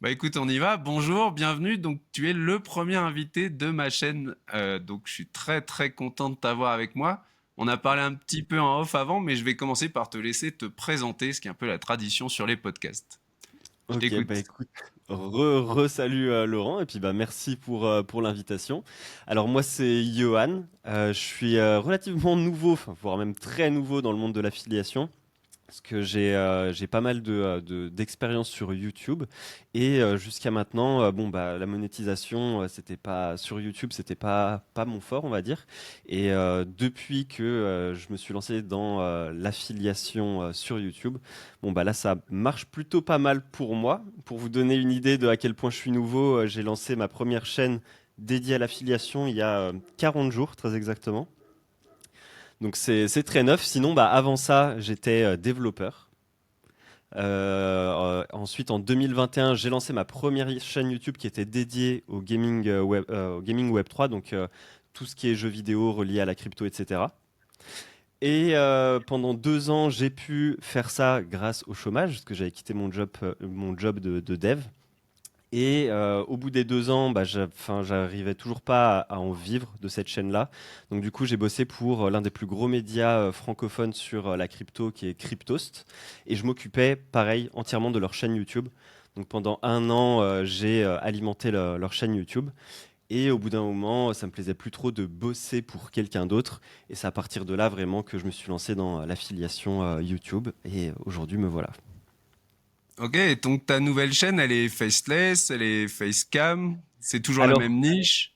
Bah écoute, on y va. Bonjour, bienvenue. Donc tu es le premier invité de ma chaîne. Donc je suis très très content de t'avoir avec moi. On a parlé un petit peu en off avant, mais je vais commencer par te laisser te présenter, ce qui est un peu la tradition sur les podcasts. Je Ok, bah t'écoute. écoute, salut Laurent, et puis bah merci pour l'invitation. Alors moi c'est Johan, je suis relativement nouveau, enfin, voire même très nouveau dans le monde de l'affiliation. Parce que j'ai pas mal d'expérience sur YouTube et jusqu'à maintenant, bon bah la monétisation, c'était pas sur YouTube, c'était pas mon fort, on va dire. Et depuis que je me suis lancé dans l'affiliation sur YouTube, bon bah là ça marche plutôt pas mal pour moi. Pour vous donner une idée de à quel point je suis nouveau, j'ai lancé ma première chaîne dédiée à l'affiliation il y a 40 jours très exactement. Donc c'est très neuf. Sinon, bah, avant ça, j'étais développeur. Ensuite, en 2021, j'ai lancé ma première chaîne YouTube qui était dédiée au gaming Web 3, donc tout ce qui est jeux vidéo relié à la crypto, etc. Et pendant 2 ans, j'ai pu faire ça grâce au chômage, parce que j'avais quitté mon job de dev. Et au bout des 2 ans, bah, j'arrivais toujours pas à en vivre de cette chaîne-là. Donc du coup, j'ai bossé pour l'un des plus gros médias francophones sur la crypto, qui est Cryptost. Et je m'occupais, pareil, entièrement de leur chaîne YouTube. Donc pendant un an, j'ai alimenté leur chaîne YouTube. Et au bout d'un moment, ça me plaisait plus trop de bosser pour quelqu'un d'autre. Et c'est à partir de là vraiment que je me suis lancé dans l'affiliation YouTube. Et aujourd'hui, me voilà. Ok, et donc ta nouvelle chaîne, elle est faceless, elle est facecam, c'est toujours la Alors, même niche.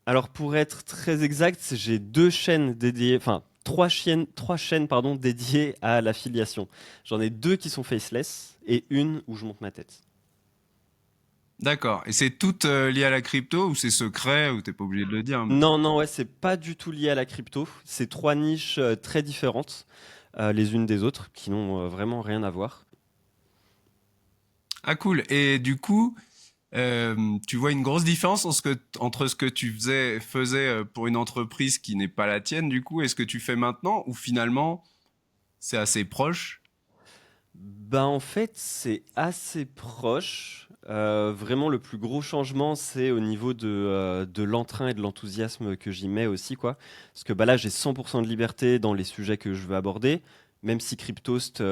Alors pour être très exact, j'ai deux chaînes dédiées, enfin trois chaînes pardon dédiées à l'affiliation. J'en ai deux qui sont faceless et une où je monte ma tête. D'accord. Et c'est tout lié à la crypto ou c'est secret ou t'es pas obligé de le dire. Non, non, ouais, c'est pas du tout lié à la crypto. C'est trois niches très différentes les unes des autres qui n'ont vraiment rien à voir. Ah cool. Et du coup, tu vois une grosse différence entre ce que tu faisais pour une entreprise qui n'est pas la tienne, du coup, et ce que tu fais maintenant, ou finalement, c'est assez proche? Ben en fait, c'est assez proche. Vraiment, le plus gros changement, c'est au niveau de l'entrain et de l'enthousiasme que j'y mets aussi, quoi. Parce que bah là, j'ai 100% de liberté dans les sujets que je veux aborder, même si Cryptost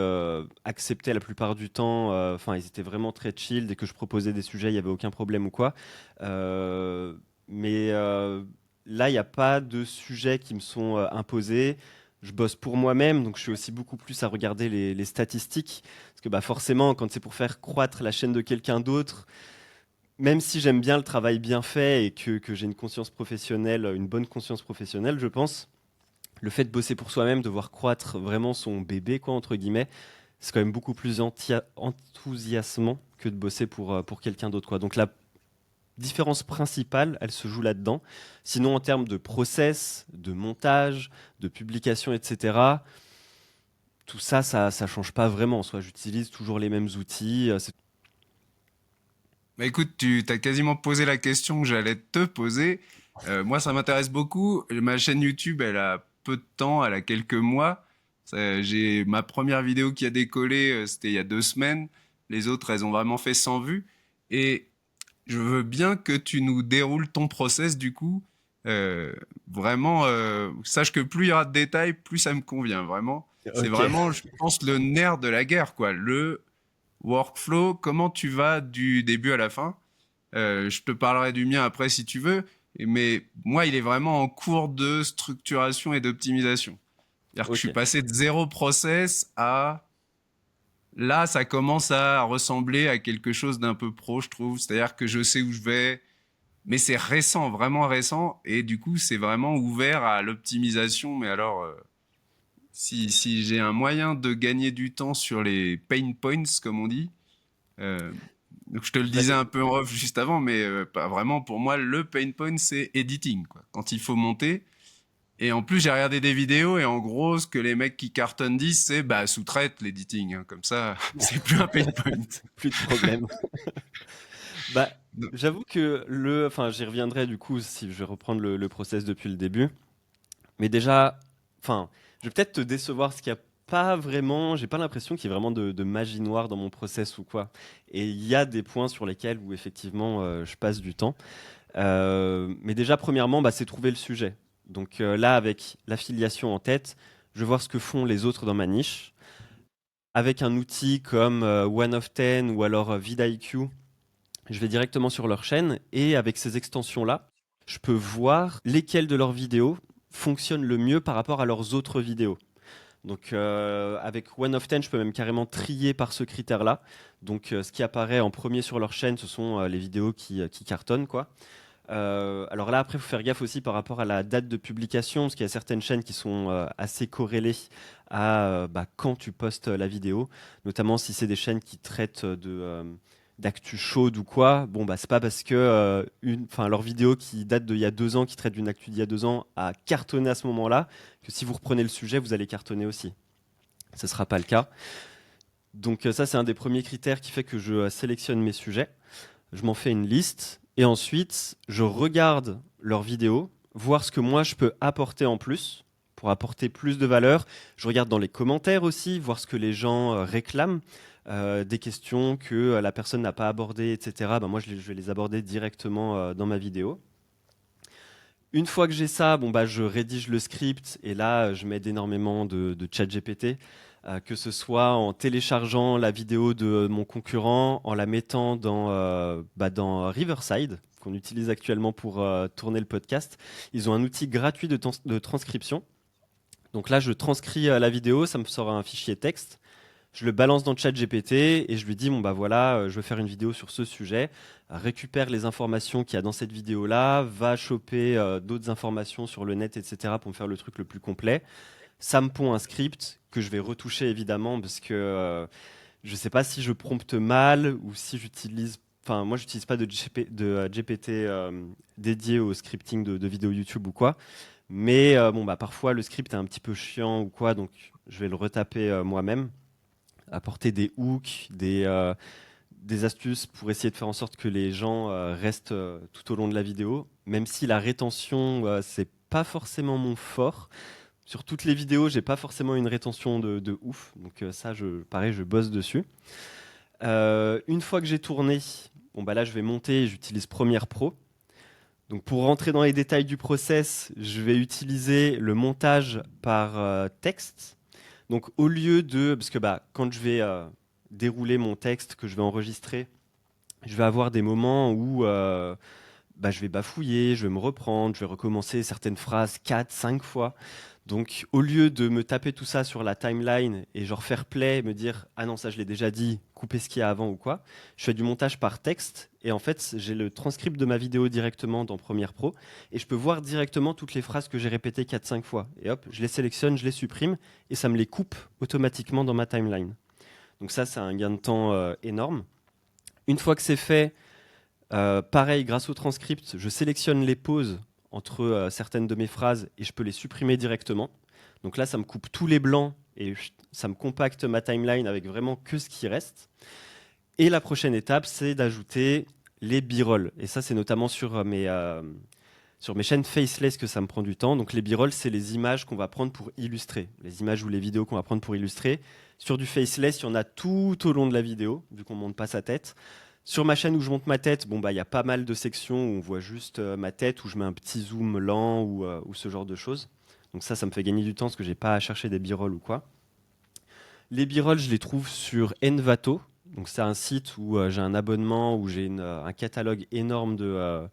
acceptait la plupart du temps, enfin, ils étaient vraiment très chill. Dès que je proposais des sujets, il n'y avait aucun problème ou quoi. Euh, mais là, il n'y a pas de sujets qui me sont imposés. Je bosse pour moi-même, donc je suis aussi beaucoup plus à regarder les statistiques. Parce que bah forcément, quand c'est pour faire croître la chaîne de quelqu'un d'autre, même si j'aime bien le travail bien fait et que j'ai une conscience professionnelle, une bonne conscience professionnelle, je pense, le fait de bosser pour soi-même, de voir croître vraiment son bébé, quoi, entre guillemets, c'est quand même beaucoup plus enthousiasmant que de bosser pour quelqu'un d'autre, quoi. Donc la différence principale, elle se joue là-dedans. Sinon, en termes de process, de montage, de publication, etc., tout ça, ça change pas vraiment. Soit j'utilise toujours les mêmes outils. Bah écoute, tu t'as quasiment posé la question que j'allais te poser. Moi, ça m'intéresse beaucoup. Ma chaîne YouTube, elle a peu de temps, elle a quelques mois. J'ai ma première vidéo qui a décollé, c'était il y a 2 semaines. Les autres, elles ont vraiment fait 100 vues. Et je veux bien que tu nous déroules ton process du coup. Euh, Vraiment, sache que plus il y aura de détails, plus ça me convient. Vraiment, c'est Ok, vraiment, je pense, le nerf de la guerre, quoi. Le workflow, comment tu vas du début à la fin. Je te parlerai du mien après si tu veux, mais moi, il est vraiment en cours de structuration et d'optimisation. C'est-à-dire que je suis ok, passé de zéro process à là, ça commence à ressembler à quelque chose d'un peu pro, je trouve. C'est-à-dire que je sais où je vais, mais c'est récent, vraiment récent, et du coup, c'est vraiment ouvert à l'optimisation. Mais alors, si j'ai un moyen de gagner du temps sur les pain points, comme on dit, euh, donc je te le bah, disais un peu en off juste avant, mais pas vraiment. Pour moi, le pain point, c'est editing, quoi. Quand il faut monter. Et en plus, j'ai regardé des vidéos et en gros, ce que les mecs qui cartonnent disent, c'est bah sous-traite l'editing, hein. Comme ça, c'est plus un pain point. plus de problème. Bah, j'avoue que enfin, j'y reviendrai du coup si je vais reprendre le process depuis le début. Mais déjà, enfin, je vais peut-être te décevoir, ce qui a pas vraiment, j'ai pas l'impression qu'il y ait vraiment de magie noire dans mon process ou quoi. Et il y a des points sur lesquels où effectivement je passe du temps. Mais déjà, premièrement, bah, c'est trouver le sujet. Donc là, avec l'affiliation en tête, je vais voir ce que font les autres dans ma niche. Avec un outil comme One of Ten ou alors vidIQ, je vais directement sur leur chaîne et avec ces extensions-là, je peux voir lesquelles de leurs vidéos fonctionnent le mieux par rapport à leurs autres vidéos. Donc avec One of Ten, je peux même carrément trier par ce critère-là. Donc ce qui apparaît en premier sur leur chaîne, ce sont les vidéos qui cartonnent, quoi. Alors là, après, il faut faire gaffe aussi par rapport à la date de publication, parce qu'il y a certaines chaînes qui sont assez corrélées à quand tu postes la vidéo, notamment si c'est des chaînes qui traitent d'actu chaude ou quoi. Bon, bah, c'est pas parce que leur vidéo qui date d'il y a 2 ans, qui traite d'une actu d'il y a 2 ans, a cartonné à ce moment-là, que si vous reprenez le sujet, vous allez cartonner aussi. Ce ne sera pas le cas. Donc ça, c'est un des premiers critères qui fait que je sélectionne mes sujets. Je m'en fais une liste et ensuite, je regarde leurs vidéos, voir ce que moi, je peux apporter en plus pour apporter plus de valeur. Je regarde dans les commentaires aussi, voir ce que les gens réclament, des questions que la personne n'a pas abordées, etc. Ben, moi, je vais les aborder directement dans ma vidéo. Une fois que j'ai ça, bon, bah, je rédige le script et là, je m'aide énormément de ChatGPT, que ce soit en téléchargeant la vidéo de mon concurrent, en la mettant dans Riverside, qu'on utilise actuellement pour tourner le podcast. Ils ont un outil gratuit de transcription. Donc là, je transcris la vidéo, ça me sort un fichier texte. Je le balance dans ChatGPT et je lui dis bon bah voilà, je veux faire une vidéo sur ce sujet. Récupère les informations qu'il y a dans cette vidéo-là, va choper d'autres informations sur le net, etc. pour me faire le truc le plus complet. Ça me pond un script que je vais retoucher évidemment parce que je sais pas si je prompte mal ou si j'utilise. Enfin, moi, j'utilise pas de GPT dédié au scripting de vidéos YouTube ou quoi. Mais bon, bah parfois le script est un petit peu chiant ou quoi, donc je vais le retaper moi-même, apporter des hooks, des astuces pour essayer de faire en sorte que les gens restent tout au long de la vidéo, même si la rétention, c'est pas forcément mon fort. Sur toutes les vidéos, j'ai pas forcément une rétention de ouf, donc ça, pareil, je bosse dessus. Une fois que j'ai tourné, bon bah là, je vais monter, j'utilise Premiere Pro. Donc pour rentrer dans les détails du process, je vais utiliser le montage par texte. Donc au lieu de, parce que quand je vais dérouler mon texte que je vais enregistrer, je vais avoir des moments où je vais bafouiller, je vais me reprendre, je vais recommencer certaines phrases 4, 5 fois. Donc au lieu de me taper tout ça sur la timeline et genre faire play, me dire ah non ça je l'ai déjà dit, couper ce qu'il y a avant ou quoi, je fais du montage par texte et en fait j'ai le transcript de ma vidéo directement dans Premiere Pro et je peux voir directement toutes les phrases que j'ai répétées 4-5 fois. Et hop, je les sélectionne, je les supprime et ça me les coupe automatiquement dans ma timeline. Donc ça c'est un gain de temps énorme. Une fois que c'est fait, pareil, grâce au transcript, je sélectionne les pauses entre certaines de mes phrases et je peux les supprimer directement. Donc là, ça me coupe tous les blancs et ça me compacte ma timeline avec vraiment que ce qui reste. Et la prochaine étape, c'est d'ajouter les b-rolls. Et ça, c'est notamment sur mes chaînes faceless que ça me prend du temps. Donc les b-rolls, c'est les images qu'on va prendre pour illustrer. Les images ou les vidéos qu'on va prendre pour illustrer. Sur du faceless, il y en a tout au long de la vidéo, vu qu'on ne monte pas sa tête. Sur ma chaîne où je monte ma tête, bon, y a pas mal de sections où on voit juste ma tête, où je mets un petit zoom lent ou ce genre de choses. Donc ça me fait gagner du temps parce que j'ai pas à chercher des b-rolls ou quoi. Les b-rolls, je les trouve sur Envato. Donc c'est un site où j'ai un abonnement, où j'ai un catalogue énorme de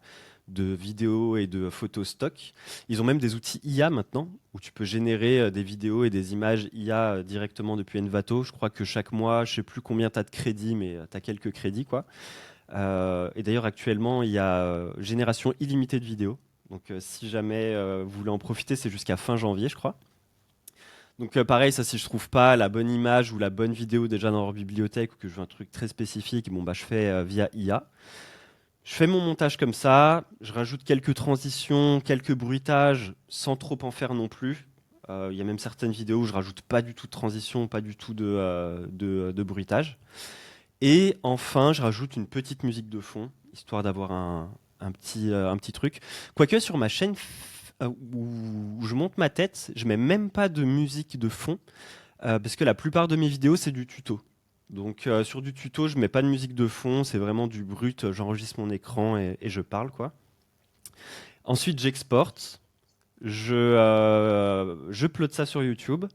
vidéos et de photos stock. Ils ont même des outils IA maintenant, où tu peux générer des vidéos et des images IA directement depuis Envato. Je crois que chaque mois, je sais plus combien tu as de crédits, mais tu as quelques crédits, quoi. Et d'ailleurs, actuellement, il y a génération illimitée de vidéos. Donc si jamais vous voulez en profiter, c'est jusqu'à fin janvier, je crois. Donc pareil, ça si je trouve pas la bonne image ou la bonne vidéo déjà dans leur bibliothèque ou que je veux un truc très spécifique, bon je fais via IA. Je fais mon montage comme ça, je rajoute quelques transitions, quelques bruitages, sans trop en faire non plus. Il y a même certaines vidéos où je rajoute pas du tout de transition, pas du tout de bruitage. Et enfin, je rajoute une petite musique de fond, histoire d'avoir un petit truc. Quoique sur ma chaîne où je monte ma tête, je mets même pas de musique de fond. Parce que la plupart de mes vidéos, c'est du tuto. Donc sur du tuto, je mets pas de musique de fond, c'est vraiment du brut, j'enregistre mon écran et je parle, quoi. Ensuite, j'exporte, je upload ça sur YouTube.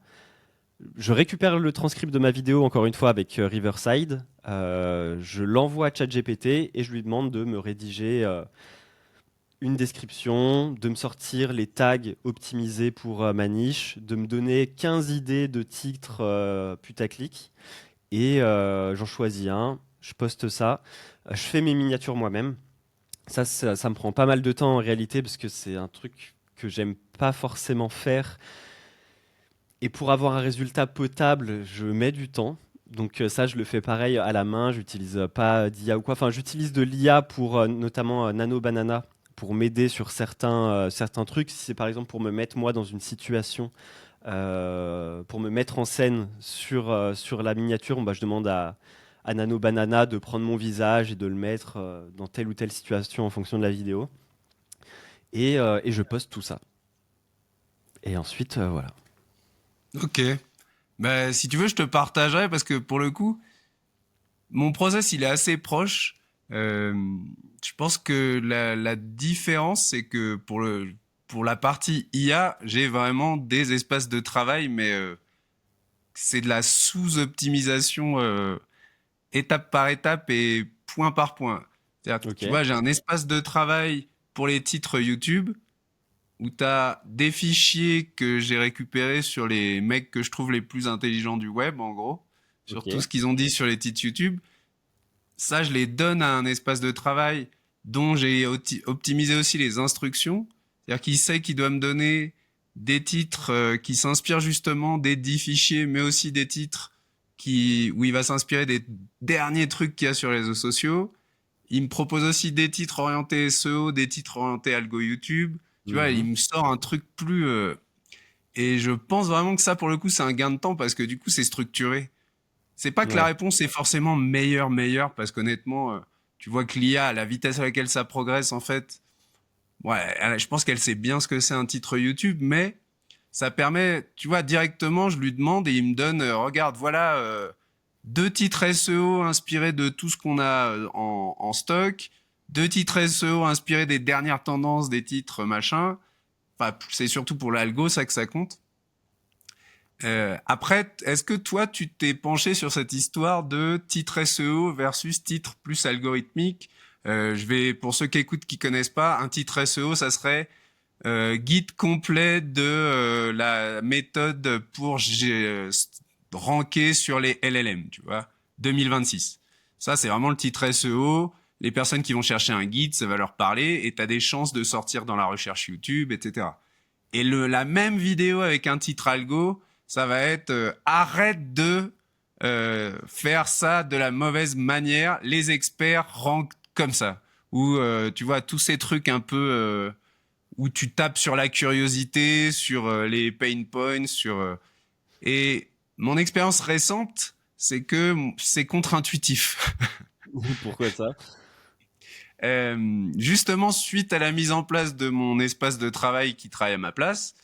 Je récupère le transcript de ma vidéo, encore une fois, avec Riverside. Je l'envoie à ChatGPT et je lui demande de me rédiger une description, de me sortir les tags optimisés pour ma niche, de me donner 15 idées de titres putaclic. Et j'en choisis un, je poste ça. Je fais mes miniatures moi-même. Ça me prend pas mal de temps en réalité parce que c'est un truc que j'aime pas forcément faire. Et pour avoir un résultat potable, je mets du temps. Donc ça, je le fais pareil à la main. J'utilise pas d'IA ou quoi. Enfin, j'utilise de l'IA pour notamment Nano Banana pour m'aider sur certains trucs. Si c'est par exemple pour me mettre moi dans une situation, pour me mettre en scène sur la miniature, bah, je demande à Nano Banana de prendre mon visage et de le mettre dans telle ou telle situation en fonction de la vidéo. Et je poste tout ça. Et ensuite, voilà. Ok. Bah, si tu veux, je te partagerai parce que pour le coup, mon process, il est assez proche. Euh, je pense que la différence, c'est que pour la partie IA, j'ai vraiment des espaces de travail, mais c'est de la sous-optimisation étape par étape et point par point. C'est-à-dire que, Ok. tu vois, j'ai un espace de travail pour les titres YouTube où tu as des fichiers que j'ai récupérés sur les mecs que je trouve les plus intelligents du web, en gros, sur tout Ok. ce qu'ils ont dit sur les titres YouTube. Ça, je les donne à un espace de travail dont j'ai optimisé aussi les instructions. C'est-à-dire qu'il sait qu'il doit me donner des titres qui s'inspirent justement des 10 fichiers, mais aussi des titres où il va s'inspirer des derniers trucs qu'il y a sur les réseaux sociaux. Il me propose aussi des titres orientés SEO, des titres orientés algo YouTube. Tu vois, il Mhm. me sort un truc plus... Et je pense vraiment que ça, pour le coup, c'est un gain de temps parce que du coup, c'est structuré. C'est pas que la Ouais. réponse est forcément meilleure, parce qu'honnêtement, tu vois que l'IA, à la vitesse à laquelle ça progresse, en fait, ouais, je pense qu'elle sait bien ce que c'est un titre YouTube, mais ça permet, tu vois, directement, je lui demande et il me donne, regarde, voilà, deux titres SEO inspirés de tout ce qu'on a en stock, deux titres SEO inspirés des dernières tendances, des titres machin. Enfin, c'est surtout pour l'algo, ça que ça compte. Après, est-ce que toi, tu t'es penché sur cette histoire de titre SEO versus titre plus algorithmique? Pour ceux qui écoutent, qui connaissent pas, un titre SEO, ça serait guide complet de la méthode pour ranker sur les LLM, tu vois, 2026. Ça, c'est vraiment le titre SEO. Les personnes qui vont chercher un guide, ça va leur parler et tu as des chances de sortir dans la recherche YouTube, etc. Et la même vidéo avec un titre algo, ça va être arrête de faire ça de la mauvaise manière. Les experts rankent comme ça. Ou tu vois tous ces trucs un peu où tu tapes sur la curiosité, sur les pain points, et mon expérience récente, c'est que c'est contre-intuitif. Pourquoi ça? Justement, suite à la mise en place de mon espace de travail qui travaille à ma place,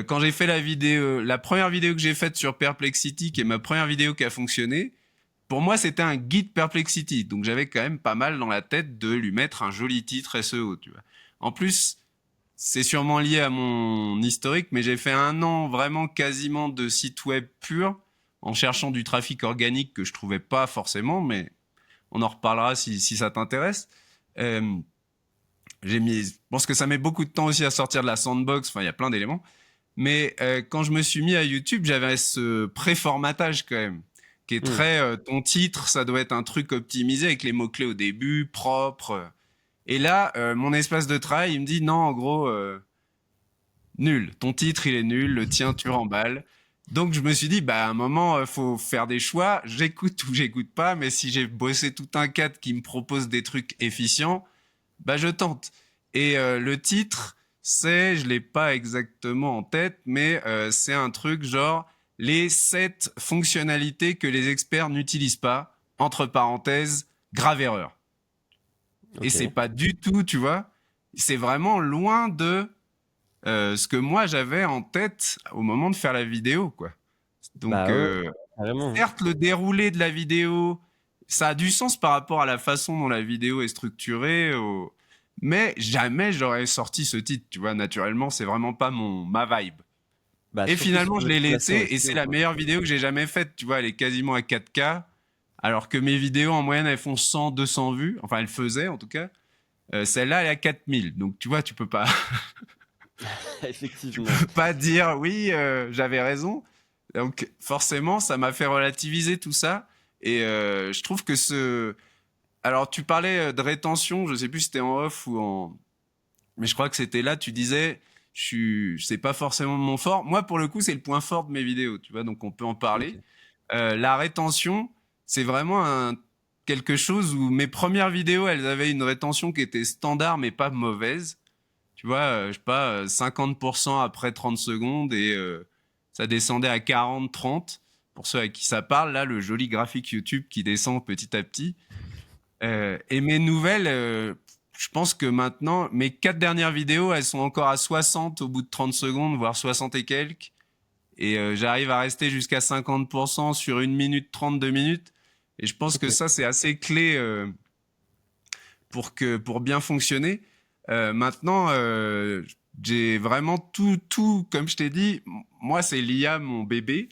quand j'ai fait la première vidéo que j'ai faite sur Perplexity, qui est ma première vidéo qui a fonctionné, pour moi, c'était un guide Perplexity. Donc, j'avais quand même pas mal dans la tête de lui mettre un joli titre SEO, tu vois. En plus, c'est sûrement lié à mon historique, mais j'ai fait un an vraiment quasiment de site web pur en cherchant du trafic organique que je trouvais pas forcément, mais on en reparlera si ça t'intéresse. Euh, je pense que ça met beaucoup de temps aussi à sortir de la sandbox. Enfin, il y a plein d'éléments. Mais quand je me suis mis à YouTube, j'avais ce préformatage quand même, qui est Hmm. très ton titre, ça doit être un truc optimisé avec les mots-clés au début, propre. Et là, mon espace de travail, il me dit non, en gros, nul. Ton titre, il est nul, le tien, tu remballes. Donc je me suis dit, bah à un moment, faut faire des choix. J'écoute ou j'écoute pas, mais si j'ai bossé tout un cadre qui me propose des trucs efficients, bah je tente. Et le titre, je l'ai pas exactement en tête, mais c'est un truc genre les 7 fonctionnalités que les experts n'utilisent pas, entre parenthèses, grave erreur. Et Ok. c'est pas du tout, tu vois, c'est vraiment loin de ce que moi j'avais en tête au moment de faire la vidéo, quoi. Donc, Bah ouais, carrément, hein. certes, le déroulé de la vidéo, ça a du sens par rapport à la façon dont la vidéo est structurée, mais jamais j'aurais sorti ce titre, tu vois, naturellement, c'est vraiment pas ma vibe. Bah Et surtout sur finalement, je l'ai l'automation laissé et c'est SEO, la quoi. meilleure vidéo que j'ai jamais faite, tu vois, elle est quasiment à 4K, alors que mes vidéos en moyenne, elles font 100, 200 vues, enfin, elles faisaient en tout cas. Celle-là, elle est à 4000, donc tu vois, tu peux pas, tu Effectivement. peux pas dire oui, j'avais raison. Donc forcément, ça m'a fait relativiser tout ça. Et je trouve que Alors tu parlais de rétention, je sais plus si c'était en off ou en... Mais je crois que c'était là, tu disais, c'est pas forcément mon fort. Moi, pour le coup, c'est le point fort de mes vidéos, tu vois, donc on peut en parler. OK. La rétention, c'est vraiment quelque chose où mes premières vidéos, elles avaient une rétention qui était standard, mais pas mauvaise. Tu vois, je sais pas, 50% après 30 secondes et ça descendait à 40, 30. Pour ceux à qui ça parle, là, le joli graphique YouTube qui descend petit à petit. Et mes nouvelles, je pense que maintenant, mes 4 dernières vidéos, elles sont encore à 60 au bout de 30 secondes, voire 60 et quelques. Et j'arrive à rester jusqu'à 50% sur 1 minute 30, 2 minutes. Et je pense que OK. ça, c'est assez clé pour bien fonctionner. Maintenant, j'ai vraiment tout, comme je t'ai dit, moi, c'est l'IA, mon bébé,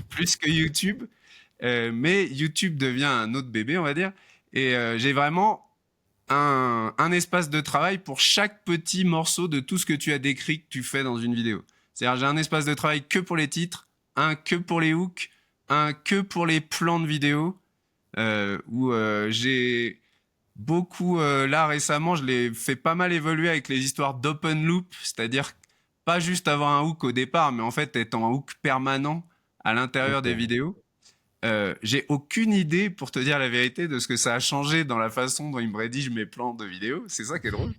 plus que YouTube. Mais YouTube devient un autre bébé, on va dire. Et j'ai vraiment un espace de travail pour chaque petit morceau de tout ce que tu as décrit que tu fais dans une vidéo. C'est-à-dire, j'ai un espace de travail que pour les titres, un que pour les hooks, un que pour les plans de vidéo, où j'ai beaucoup, là récemment, je l'ai fait pas mal évoluer avec les histoires d'open loop, c'est-à-dire pas juste avoir un hook au départ, mais en fait être en hook permanent à l'intérieur des OK. vidéos. J'ai aucune idée, pour te dire la vérité, de ce que ça a changé dans la façon dont il me rédige mes plans de vidéos. C'est ça qui est drôle.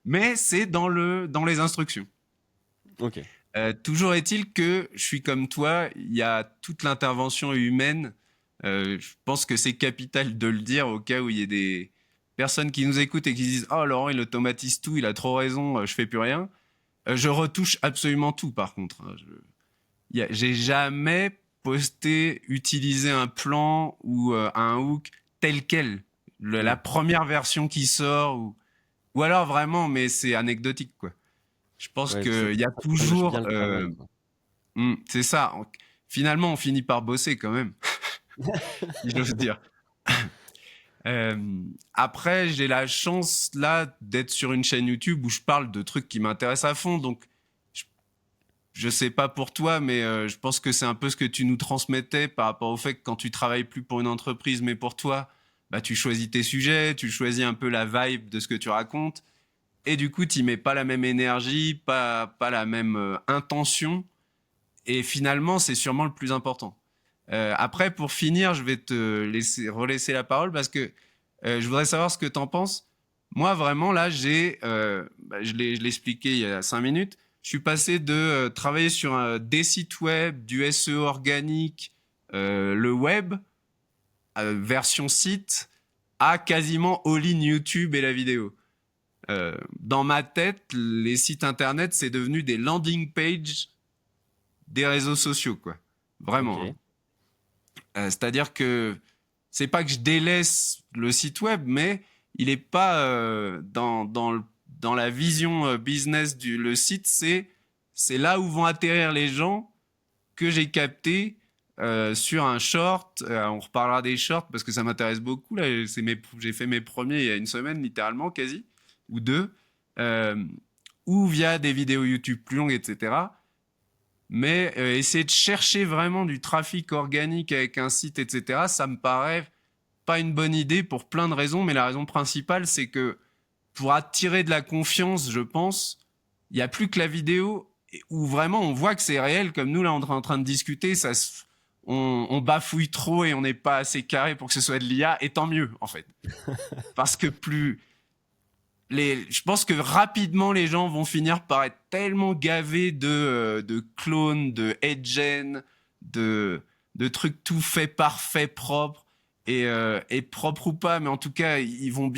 Mais c'est dans les instructions. OK. Toujours est-il que je suis comme toi, il y a toute l'intervention humaine. Je pense que c'est capital de le dire au cas où il y ait des personnes qui nous écoutent et qui disent «Oh Laurent, il automatise tout, il a trop raison, je fais plus rien». Je retouche absolument tout par contre, hein. J'ai jamais posté, utilisé un plan ou un hook tel quel. La Mmh. première version qui sort ou alors vraiment, mais c'est anecdotique quoi. Je pense Ouais, c'est qu'il y a ça prolonge bien toujours, le travail, quoi. c'est ça. Finalement, on finit par bosser quand même, si j'ose dire. Après, j'ai la chance là d'être sur une chaîne YouTube où je parle de trucs qui m'intéressent à fond, donc je je sais pas pour toi, mais je pense que c'est un peu ce que tu nous transmettais par rapport au fait que quand tu travailles plus pour une entreprise, mais pour toi, bah, tu choisis tes sujets, tu choisis un peu la vibe de ce que tu racontes, et du coup, tu mets pas la même énergie, pas la même intention, et finalement, c'est sûrement le plus important. Après, pour finir, je vais te relaisser la parole parce que je voudrais savoir ce que tu en penses. Moi, vraiment, là, je l'ai expliqué il y a 5 minutes. Je suis passé de travailler sur des sites web, du SEO organique, le web, version site, à quasiment all-in YouTube et la vidéo. Dans ma tête, les sites internet, c'est devenu des landing pages des réseaux sociaux, quoi. Vraiment, hein. OK. C'est-à-dire que c'est pas que je délaisse le site web, mais il est pas dans la vision business du le site, c'est là où vont atterrir les gens que j'ai capté sur un short. On reparlera des shorts parce que ça m'intéresse beaucoup. Là, j'ai fait mes premiers il y a une semaine littéralement quasi ou deux, euh, ou via des vidéos YouTube plus longues, etc. Mais essayer de chercher vraiment du trafic organique avec un site, etc., ça me paraît pas une bonne idée pour plein de raisons, mais la raison principale, c'est que pour attirer de la confiance, je pense, il n'y a plus que la vidéo où vraiment on voit que c'est réel, comme nous là on est en train de discuter, on bafouille trop et on n'est pas assez carré pour que ce soit de l'IA, et tant mieux en fait. Parce que je pense que rapidement les gens vont finir par être tellement gavés de clones, de headgen, de trucs tout fait parfait, propre et propre ou pas, mais en tout cas ils vont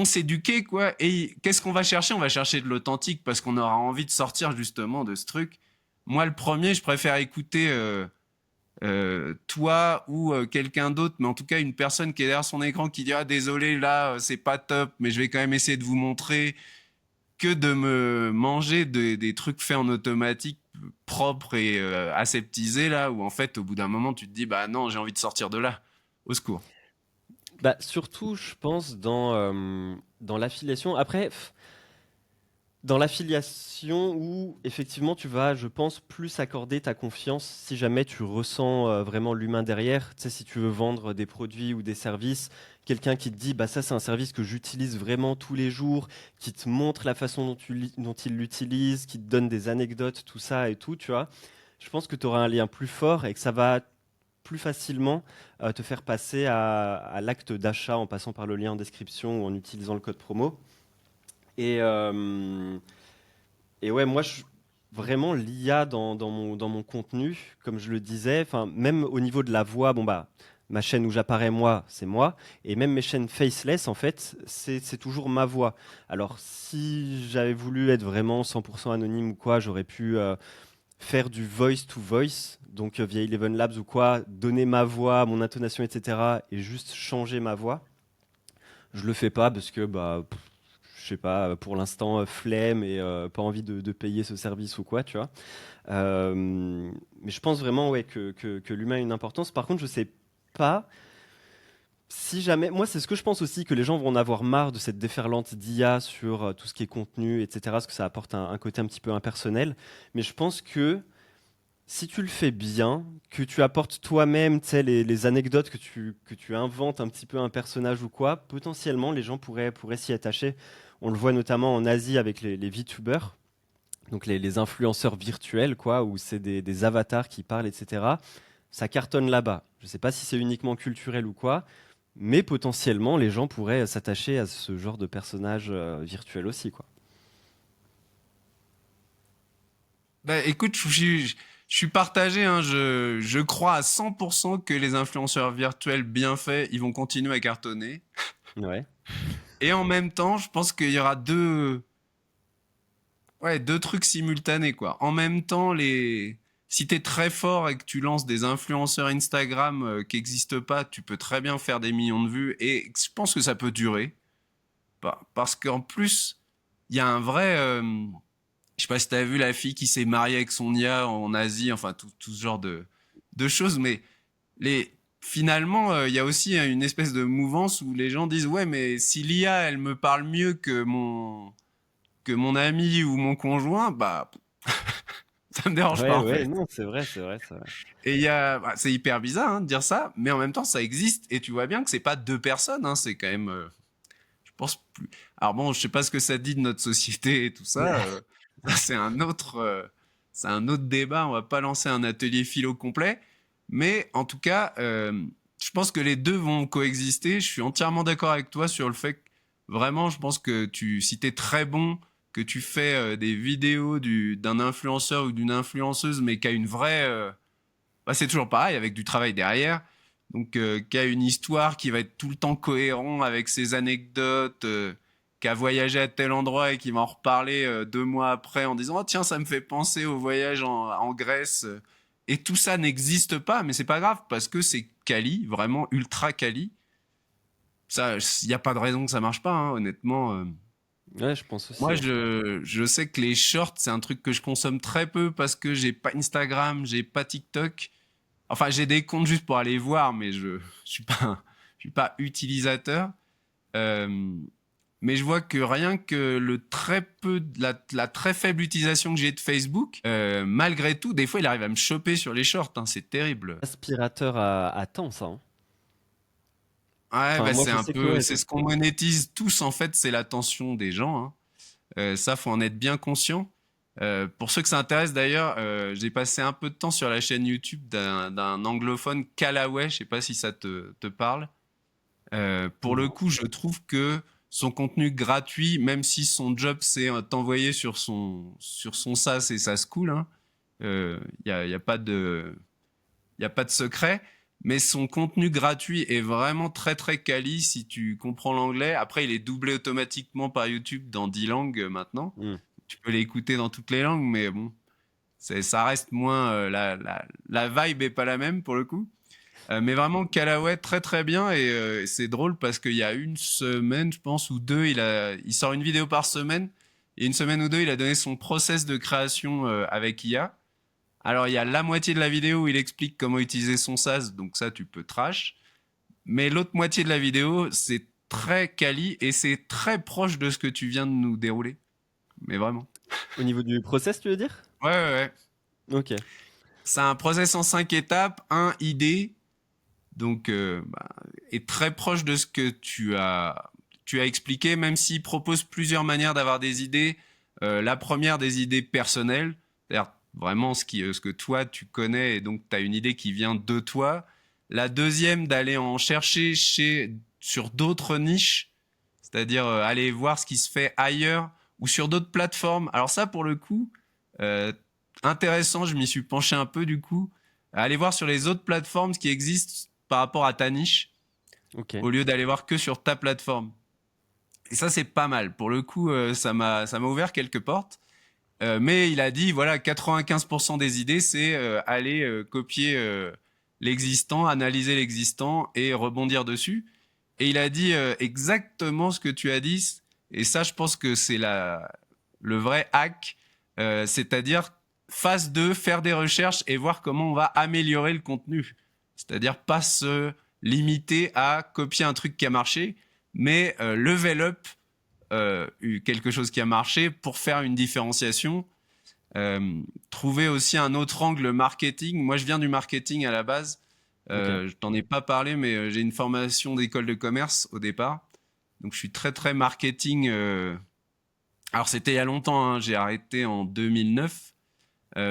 s'éduquer quoi. Et qu'est-ce qu'on va chercher? On va chercher de l'authentique parce qu'on aura envie de sortir justement de ce truc. moi, le premier, je préfère écouter toi ou quelqu'un d'autre, mais en tout cas une personne qui est derrière son écran qui dit ah désolé là c'est pas top, mais je vais quand même essayer de vous montrer, que de me manger des trucs faits en automatique propres et aseptisés là où en fait au bout d'un moment tu te dis bah non j'ai envie de sortir de là, au secours. Bah, surtout, je pense, dans l'affiliation. Après, dans l'affiliation où effectivement tu vas, je pense, plus accorder ta confiance si jamais tu ressens vraiment l'humain derrière. Tu sais, si tu veux vendre des produits ou des services, quelqu'un qui te dit, bah ça c'est un service que j'utilise vraiment tous les jours, qui te montre la façon dont il l'utilise, qui te donne des anecdotes, tout ça et tout, tu vois. Je pense que tu auras un lien plus fort et que ça va plus facilement te faire passer à l'acte d'achat en passant par le lien en description ou en utilisant le code promo. Et, euh, et ouais, moi, vraiment, l'IA dans mon contenu, comme je le disais, enfin, même au niveau de la voix, bon, bah, ma chaîne où j'apparais moi, c'est moi. Et même mes chaînes faceless, en fait, c'est toujours ma voix. Alors, si j'avais voulu être vraiment 100% anonyme ou quoi, j'aurais pu faire du voice to voice, donc via Eleven Labs ou quoi, donner ma voix, mon intonation, etc. et juste changer ma voix. Je le fais pas parce que, bah, je sais pas, pour l'instant, flemme et pas envie de payer ce service ou quoi, tu vois. Mais je pense vraiment ouais, que l'humain a une importance. Par contre, je sais pas si jamais. Moi, c'est ce que je pense aussi, que les gens vont en avoir marre de cette déferlante d'IA sur tout ce qui est contenu, etc., parce que ça apporte un côté un petit peu impersonnel. Mais je pense que si tu le fais bien, que tu apportes toi-même, tu sais, les anecdotes que tu inventes un petit peu un personnage ou quoi, potentiellement les gens pourraient s'y attacher. On le voit notamment en Asie avec les VTubers, donc les influenceurs virtuels, quoi, où c'est des avatars qui parlent, etc. Ça cartonne là-bas. Je ne sais pas si c'est uniquement culturel ou quoi, mais potentiellement les gens pourraient s'attacher à ce genre de personnage virtuel aussi, quoi. Bah écoute, je suis partagé, hein, je crois à 100% que les influenceurs virtuels bien faits, ils vont continuer à cartonner. Ouais. Et en même temps, je pense qu'il y aura ouais, deux trucs simultanés, quoi. En même temps, si t'es très fort et que tu lances des influenceurs Instagram qui n'existent pas, tu peux très bien faire des millions de vues et je pense que ça peut durer. Parce qu'en plus, il y a un vrai, je sais pas si t'as vu la fille qui s'est mariée avec son IA en Asie, enfin tout ce genre de choses, mais finalement, il y a aussi une espèce de mouvance où les gens disent ouais, mais si l'IA elle me parle mieux que mon ami ou mon conjoint, bah ça me dérange pas Ouais, en ouais, fait. non, c'est vrai, c'est vrai, c'est vrai. Et c'est hyper bizarre hein, de dire ça, mais en même temps ça existe et tu vois bien que c'est pas deux personnes, hein, c'est quand même, je pense plus. Alors bon, je sais pas ce que ça dit de notre société et tout ça. Ça, c'est un autre débat. On va pas lancer un atelier philo complet, mais en tout cas, je pense que les deux vont coexister. Je suis entièrement d'accord avec toi sur le fait que vraiment, je pense que si t'es très bon, que tu fais des vidéos d'un influenceur ou d'une influenceuse, mais qui a une vraie, bah, c'est toujours pareil avec du travail derrière. Donc, qui a une histoire qui va être tout le temps cohérent avec ses anecdotes, qui a voyagé à tel endroit et qui va en reparler 2 mois après en disant oh tiens ça me fait penser au voyage en Grèce. Et tout ça n'existe pas, mais c'est pas grave parce que c'est quali, vraiment ultra quali. Ça, il n'y a pas de raison que ça marche pas, hein, honnêtement. Ouais, je pense Moi, aussi, hein. je sais que les shorts, c'est un truc que je consomme très peu parce que j'ai pas Instagram, j'ai pas TikTok. Enfin, j'ai des comptes juste pour aller voir, mais je suis pas utilisateur. Euh, mais je vois que rien que la très faible utilisation que j'ai de Facebook, malgré tout, des fois, il arrive à me choper sur les shorts. Hein, c'est terrible. Aspirateur à temps, ça, hein. Ouais, Enfin, bah moi, c'est je un sais que peu, ouais, c'est ce qu'on monétise tous en fait, c'est l'attention des gens. Hein. Ça, faut en être bien conscient. Pour ceux que ça intéresse d'ailleurs, j'ai passé un peu de temps sur la chaîne YouTube d'un anglophone, Calaway. Je sais pas si ça te parle. Pour le non. coup, je trouve que son contenu gratuit, même si son job c'est t'envoyer sur son SaaS et ça se cool, hein, y a pas y a pas de secret, mais son contenu gratuit est vraiment très très quali si tu comprends l'anglais. Après, il est doublé automatiquement par YouTube dans 10 langues maintenant. Hmm. Tu peux l'écouter dans toutes les langues, mais bon, Ça reste moins la vibe est pas la même pour le coup. Mais vraiment Callaway très très bien et c'est drôle parce qu'il y a une semaine je pense ou deux il sort une vidéo par semaine et une semaine ou deux il a donné son process de création avec IA. Alors il y a la moitié de la vidéo où il explique comment utiliser son SaaS donc ça tu peux trash. Mais l'autre moitié de la vidéo c'est très quali et c'est très proche de ce que tu viens de nous dérouler. Mais vraiment. Au niveau du process, tu veux dire? Ouais ouais ouais. Ok. C'est un process en 5 étapes, un idée donc est très proche de ce que tu as expliqué, même s'il propose plusieurs manières d'avoir des idées. La première, des idées personnelles, c'est-à-dire vraiment ce que toi tu connais et donc tu as une idée qui vient de toi. La deuxième, d'aller en chercher sur d'autres niches, c'est-à-dire aller voir ce qui se fait ailleurs ou sur d'autres plateformes. Alors ça, pour le coup, euh, intéressant, je m'y suis penché un peu du coup. Aller voir sur les autres plateformes ce qui existe par rapport à ta niche, Ok. au lieu d'aller voir que sur ta plateforme. Et ça, c'est pas mal. Pour le coup, ça m'a ouvert quelques portes. Mais il a dit, voilà, 95% des idées, c'est aller copier l'existant, analyser l'existant et rebondir dessus. Et il a dit exactement ce que tu as dit. Et ça, je pense que c'est le vrai hack. C'est-à-dire, phase 2, faire des recherches et voir comment on va améliorer le contenu. C'est-à-dire, pas se limiter à copier un truc qui a marché, mais level up quelque chose qui a marché pour faire une différenciation. Trouver aussi un autre angle marketing. Moi, je viens du marketing à la base. Ok. Je t'en ai pas parlé, mais j'ai une formation d'école de commerce au départ. Donc, je suis très, très marketing. Alors, c'était il y a longtemps, hein. J'ai arrêté en 2009.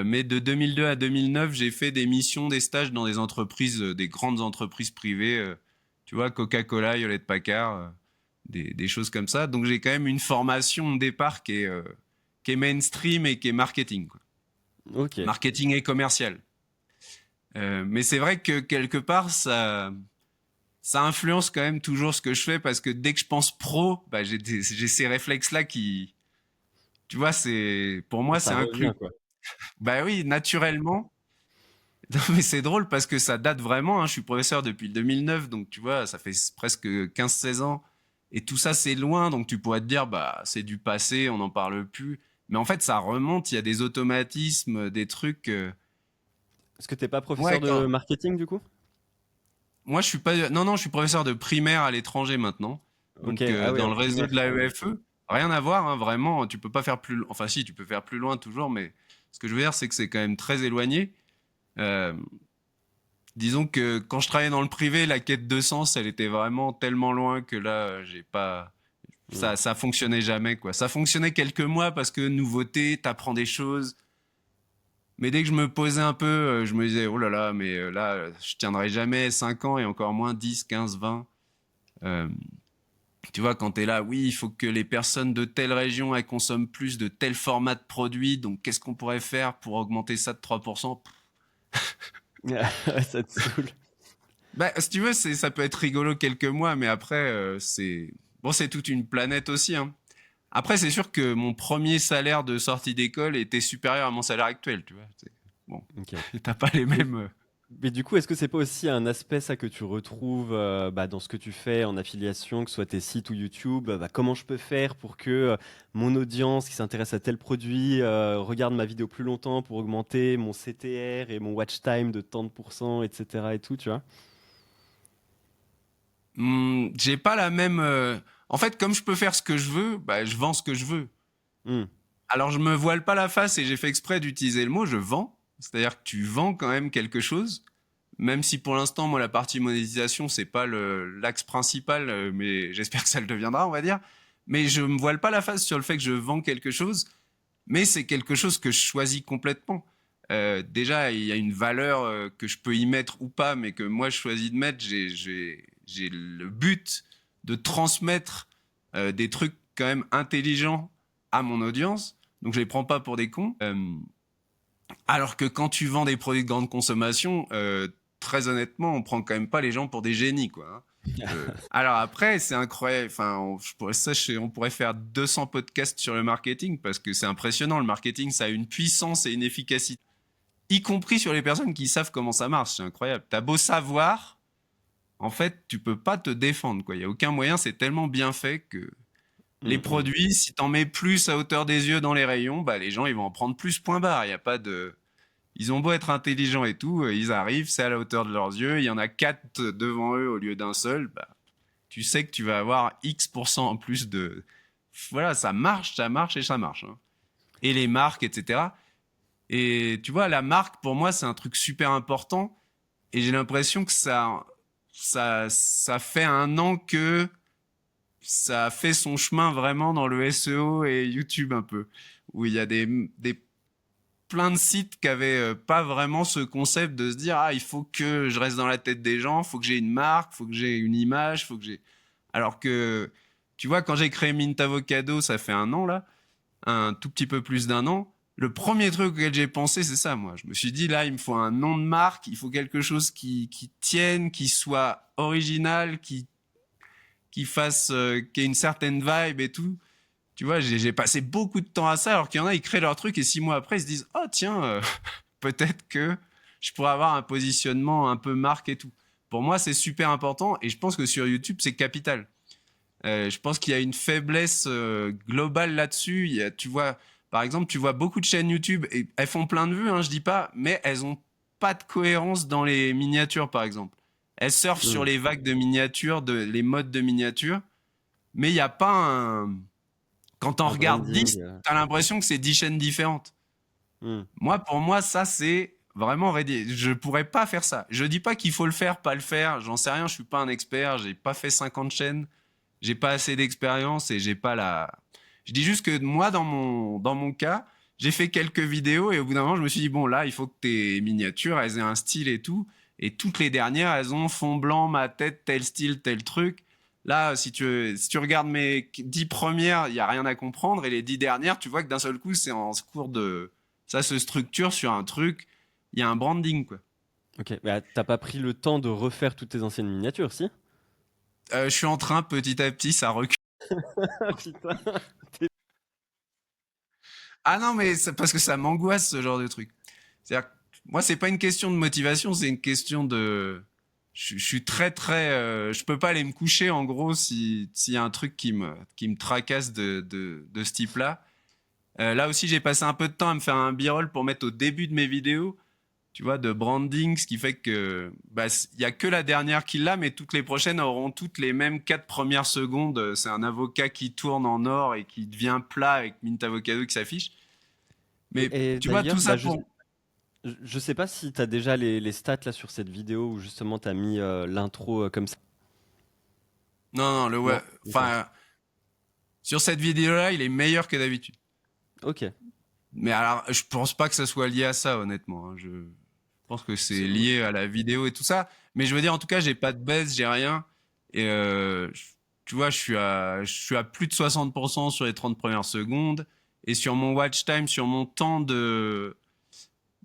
Mais de 2002 à 2009, j'ai fait des missions, des stages dans des entreprises, des grandes entreprises privées. Tu vois, Coca-Cola, Hewlett-Packard, des choses comme ça. Donc, j'ai quand même une formation au départ qui est mainstream et qui est marketing, quoi. Ok. Marketing et commercial. Mais c'est vrai que quelque part, ça influence quand même toujours ce que je fais parce que dès que je pense pro, bah, j'ai ces réflexes-là qui, tu vois, pour moi, c'est Ça revient, inclus. quoi. Bah oui, naturellement. Non, mais c'est drôle parce que ça date vraiment, hein. Je suis professeur depuis le 2009, donc tu vois, ça fait presque 15-16 ans. Et tout ça, c'est loin, donc tu pourrais te dire, bah, c'est du passé, on n'en parle plus. Mais en fait, ça remonte, il y a des automatismes, des trucs. Est-ce que t'es pas Ouais, professeur de marketing, du coup? moi, je suis pas. Non, non, je suis professeur de primaire à l'étranger maintenant. Ok. Donc, Ah oui, dans en le réseau primaire. de la l'AEFE. Rien à voir, hein, vraiment. Tu peux pas faire plus. Enfin, si, tu peux faire plus loin toujours, mais ce que je veux dire, c'est que c'est quand même très éloigné. Euh, Disons que quand je travaillais dans le privé, la quête de sens, elle était vraiment tellement loin que là, j'ai pas. Hmm. Ça fonctionnait jamais, quoi. Ça fonctionnait quelques mois parce que nouveauté, t'apprends des choses. Mais dès que je me posais un peu, je me disais, oh là là, mais là, je tiendrai jamais 5 ans et encore moins 10, 15, 20. Euh, Tu vois, quand t'es là, oui, il faut que les personnes de telle région, elles consomment plus de tel format de produit. Donc, qu'est-ce qu'on pourrait faire pour augmenter ça de 3%? Ça te saoule. Bah, si tu veux, ça peut être rigolo quelques mois, mais après, bon, c'est toute une planète aussi, hein. Après, c'est sûr que mon premier salaire de sortie d'école était supérieur à mon salaire actuel, tu vois. Bon, Ok. t'as pas les Mais, mêmes. mais du coup, est-ce que c'est pas aussi un aspect ça que tu retrouves bah, dans ce que tu fais en affiliation, que ce soit tes sites ou YouTube, bah, comment je peux faire pour que mon audience qui s'intéresse à tel produit regarde ma vidéo plus longtemps pour augmenter mon CTR et mon watch time de tant de pourcents, etc. et tout, tu vois? J'ai pas la même. En fait, comme je peux faire ce que je veux, bah, je vends ce que je veux. Hmm. Alors, je me voile pas la face et j'ai fait exprès d'utiliser le mot je vends. C'est-à-dire que tu vends quand même quelque chose. Même si pour l'instant, moi, la partie monétisation, c'est pas l'axe principal, mais j'espère que ça le deviendra, on va dire. Mais je me voile pas la face sur le fait que je vends quelque chose, mais c'est quelque chose que je choisis complètement. Déjà, il y a une valeur que je peux y mettre ou pas, mais que moi, je choisis de mettre. J'ai le but de transmettre des trucs quand même intelligents à mon audience. Donc, je les prends pas pour des cons. Alors que quand tu vends des produits de grande consommation, très honnêtement, on prend quand même pas les gens pour des génies, quoi, hein. Alors après, c'est incroyable. Enfin, on pourrait faire 200 podcasts sur le marketing parce que c'est impressionnant. Le marketing, ça a une puissance et une efficacité, y compris sur les personnes qui savent comment ça marche. C'est incroyable. T'as beau savoir, en fait, tu peux pas te défendre, quoi. Il y a aucun moyen. C'est tellement bien fait que les Mm, mm. produits, si t'en mets plus à hauteur des yeux dans les rayons, bah les gens ils vont en prendre plus. Point barre. Il y a pas de Ils ont beau être intelligents et tout, ils arrivent, c'est à la hauteur de leurs yeux. Il y en a 4 devant eux au lieu d'un seul. Bah, tu sais que tu vas avoir X% en plus de. Voilà, ça marche et ça marche, hein. Et les marques, etc. Et tu vois, la marque, pour moi, c'est un truc super important. Et j'ai l'impression que ça fait un an que ça a fait son chemin vraiment dans le SEO et YouTube un peu. Où il y a des plein de sites qui avaient pas vraiment ce concept de se dire, ah, il faut que je reste dans la tête des gens, il faut que j'ai une marque, il faut que j'ai une image, il faut que j'ai. Alors que, tu vois, quand j'ai créé Mint Avocado, ça fait un an là, un tout petit peu plus d'un an, le premier truc auquel j'ai pensé, c'est ça, moi. Je me suis dit, là, il me faut un nom de marque, il faut quelque chose qui tienne, qui soit original, qui fasse, qui ait une certaine vibe et tout. Tu vois, j'ai passé beaucoup de temps à ça, alors qu'il y en a, ils créent leur truc et 6 mois après, ils se disent, oh tiens, peut-être que je pourrais avoir un positionnement un peu marque et tout. Pour moi, c'est super important et je pense que sur YouTube, c'est capital. Je pense qu'il y a une faiblesse globale là-dessus. Tu vois, par exemple, tu vois beaucoup de chaînes YouTube et elles font plein de vues, hein, je dis pas, mais elles ont pas de cohérence dans les miniatures, par exemple. Elles surfent sur Mm. les vagues de miniatures, les modes de miniatures, mais il n'y a pas un. Quand t'en Un regardes branding. 10, t'as l'impression que c'est 10 chaînes différentes. Mm. Moi, pour moi, ça, c'est vraiment ready. Je pourrais pas faire ça. Je dis pas qu'il faut le faire, pas le faire. J'en sais rien, je suis pas un expert. J'ai pas fait 50 chaînes. J'ai pas assez d'expérience et j'ai pas la. Je dis juste que moi, dans mon cas, j'ai fait quelques vidéos et au bout d'un moment, je me suis dit, bon, là, il faut que tes miniatures, elles aient un style et tout. Et toutes les dernières, elles ont fond blanc, ma tête, tel style, tel truc. Là, si tu regardes mes 10 premières, il n'y a rien à comprendre. Et les 10 dernières, tu vois que d'un seul coup, c'est en cours de. Ça se structure sur un truc. Il y a un branding, quoi. Ok, bah, t'as pas pris le temps de refaire toutes tes anciennes miniatures, si? Je suis en train, petit à petit, ça recule. Putain. Ah non, mais c'est parce que ça m'angoisse, ce genre de truc. C'est-à-dire, moi, c'est pas une question de motivation, c'est une question de. Je suis très, très. Je peux pas aller me coucher, en gros, s'il y a un truc qui me tracasse de ce type-là. Là aussi, j'ai passé un peu de temps à me faire un b-roll pour mettre au début de mes vidéos, tu vois, de branding, ce qui fait que bah, il y a que la dernière qui l'a, mais toutes les prochaines auront toutes les mêmes 4 premières secondes. C'est un avocat qui tourne en or et qui devient plat avec Mint Avocado qui s'affiche. Mais Et tu vois, tout d'ailleurs, ça bah, pour. je sais pas si t'as déjà les stats là sur cette vidéo où justement t'as mis l'intro comme ça. Non, non, Non? Ok. Enfin, sur cette vidéo-là, il est meilleur que d'habitude. Ok. Mais alors, je pense pas que ça soit lié à ça, honnêtement, hein. Je pense que c'est C'est- lié à la vidéo et tout ça. Mais je veux dire, en tout cas, j'ai pas de baisse, j'ai rien. Et tu vois, je suis à plus de 60% sur les 30 premières secondes. Et sur mon watch time, sur mon temps de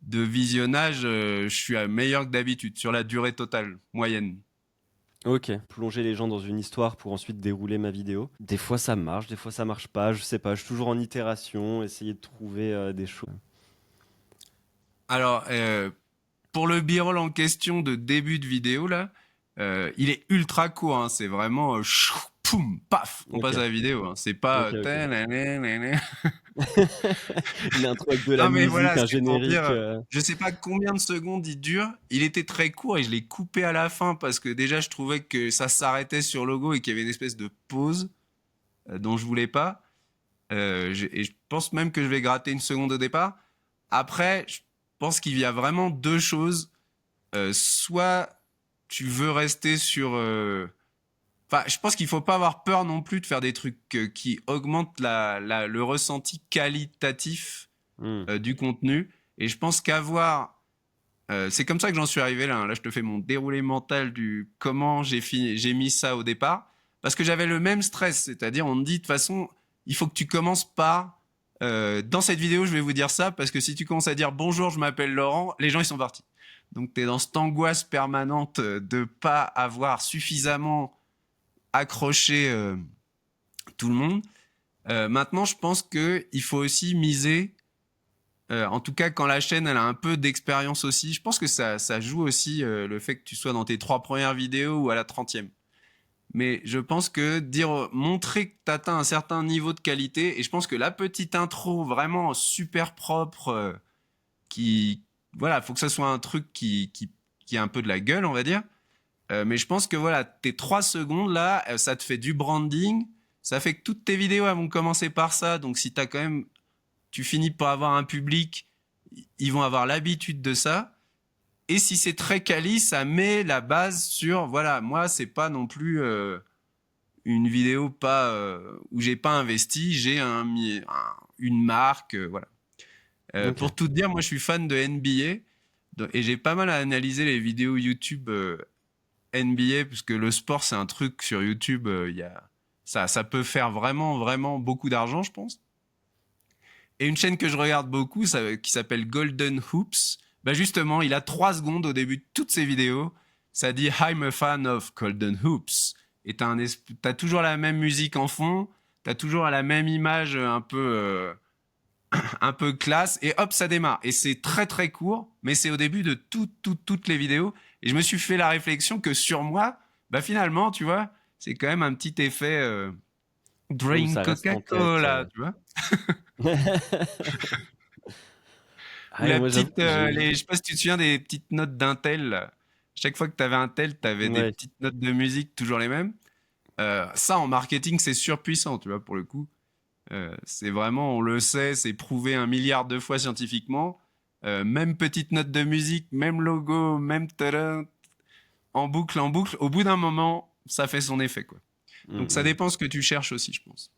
visionnage, je suis à meilleur que d'habitude, sur la durée totale, moyenne. Ok. Plonger les gens dans une histoire pour ensuite dérouler ma vidéo. Des fois ça marche, des fois ça marche pas. Je sais pas. Je suis toujours en itération, essayer de trouver des choses. Alors, pour le b-roll en question de début de vidéo, là, il est ultra court, hein. C'est vraiment chou, poum, paf, on Ok. passe à la vidéo, hein. C'est pas Ok. Ok. tananana. Une intro avec de la Non, mais musique, voilà, un c'est pour générique. dire, je sais pas combien de secondes il dure. Il était très court et je l'ai coupé à la fin parce que déjà, je trouvais que ça s'arrêtait sur logo et qu'il y avait une espèce de pause dont je voulais pas. Et je pense même que je vais gratter une seconde au départ. Après, je pense qu'il y a vraiment deux choses. Soit tu veux rester sur. Enfin, je pense qu'il faut pas avoir peur non plus de faire des trucs qui augmentent le ressenti qualitatif Hmm. du contenu. Et je pense qu'avoir. C'est comme ça que j'en suis arrivé là, hein. Là, je te fais mon déroulé mental du comment j'ai mis ça au départ. Parce que j'avais le même stress. C'est-à-dire, on me dit de toute façon, il faut que tu commences par. Dans cette vidéo, je vais vous dire ça parce que si tu commences à dire bonjour, je m'appelle Laurent, les gens ils sont partis. Donc tu es dans cette angoisse permanente de pas avoir suffisamment accrocher tout le monde. Maintenant, je pense qu'il faut aussi miser, en tout cas quand la chaîne elle a un peu d'expérience aussi, je pense que ça joue aussi le fait que tu sois dans tes 3 premières vidéos ou à la 30e. Mais je pense que montrer que tu atteins un certain niveau de qualité, et je pense que la petite intro vraiment super propre, voilà, faut que ça soit un truc qui a un peu de la gueule, on va dire. Mais je pense que voilà, tes 3 secondes là, ça te fait du branding. Ça fait que toutes tes vidéos elles vont commencer par ça. Donc si t'as quand même, tu finis par avoir un public, ils vont avoir l'habitude de ça. Et si c'est très quali, ça met la base sur, voilà, moi c'est pas non plus une vidéo pas où j'ai pas investi, j'ai une marque, voilà. Ok. Pour tout te dire, moi je suis fan de NBA et j'ai pas mal à analyser les vidéos YouTube NBA, parce que le sport, c'est un truc sur YouTube, ça peut faire vraiment, vraiment beaucoup d'argent, je pense. Et une chaîne que je regarde beaucoup, qui s'appelle Golden Hoops, bah justement, il a 3 secondes au début de toutes ses vidéos. Ça dit I'm a fan of Golden Hoops. Et t'as toujours la même musique en fond, t'as toujours la même image un peu classe, et hop, ça démarre. Et c'est très très court, mais c'est au début de toutes les vidéos. Et je me suis fait la réflexion que sur moi, bah finalement, tu vois, c'est quand même un petit effet Oui, Drink ça reste en tête. Coca-Cola, tu vois. Ah Ou ouais, la moi, j'avoue petite, que j'ai. je sais pas si tu te souviens des petites notes d'un tel, là. Chaque fois que tu avais un tel, tu avais des Ouais. petites notes de musique, toujours les mêmes. Ça, en marketing, c'est surpuissant, tu vois, pour le coup. C'est vraiment, on le sait, c'est prouvé 1 milliard de fois scientifiquement. Même petite note de musique, même logo, même tadam, en boucle, en boucle. Au bout d'un moment, ça fait son effet, quoi. Mm, Donc ça mm. dépend ce que tu cherches aussi, je pense.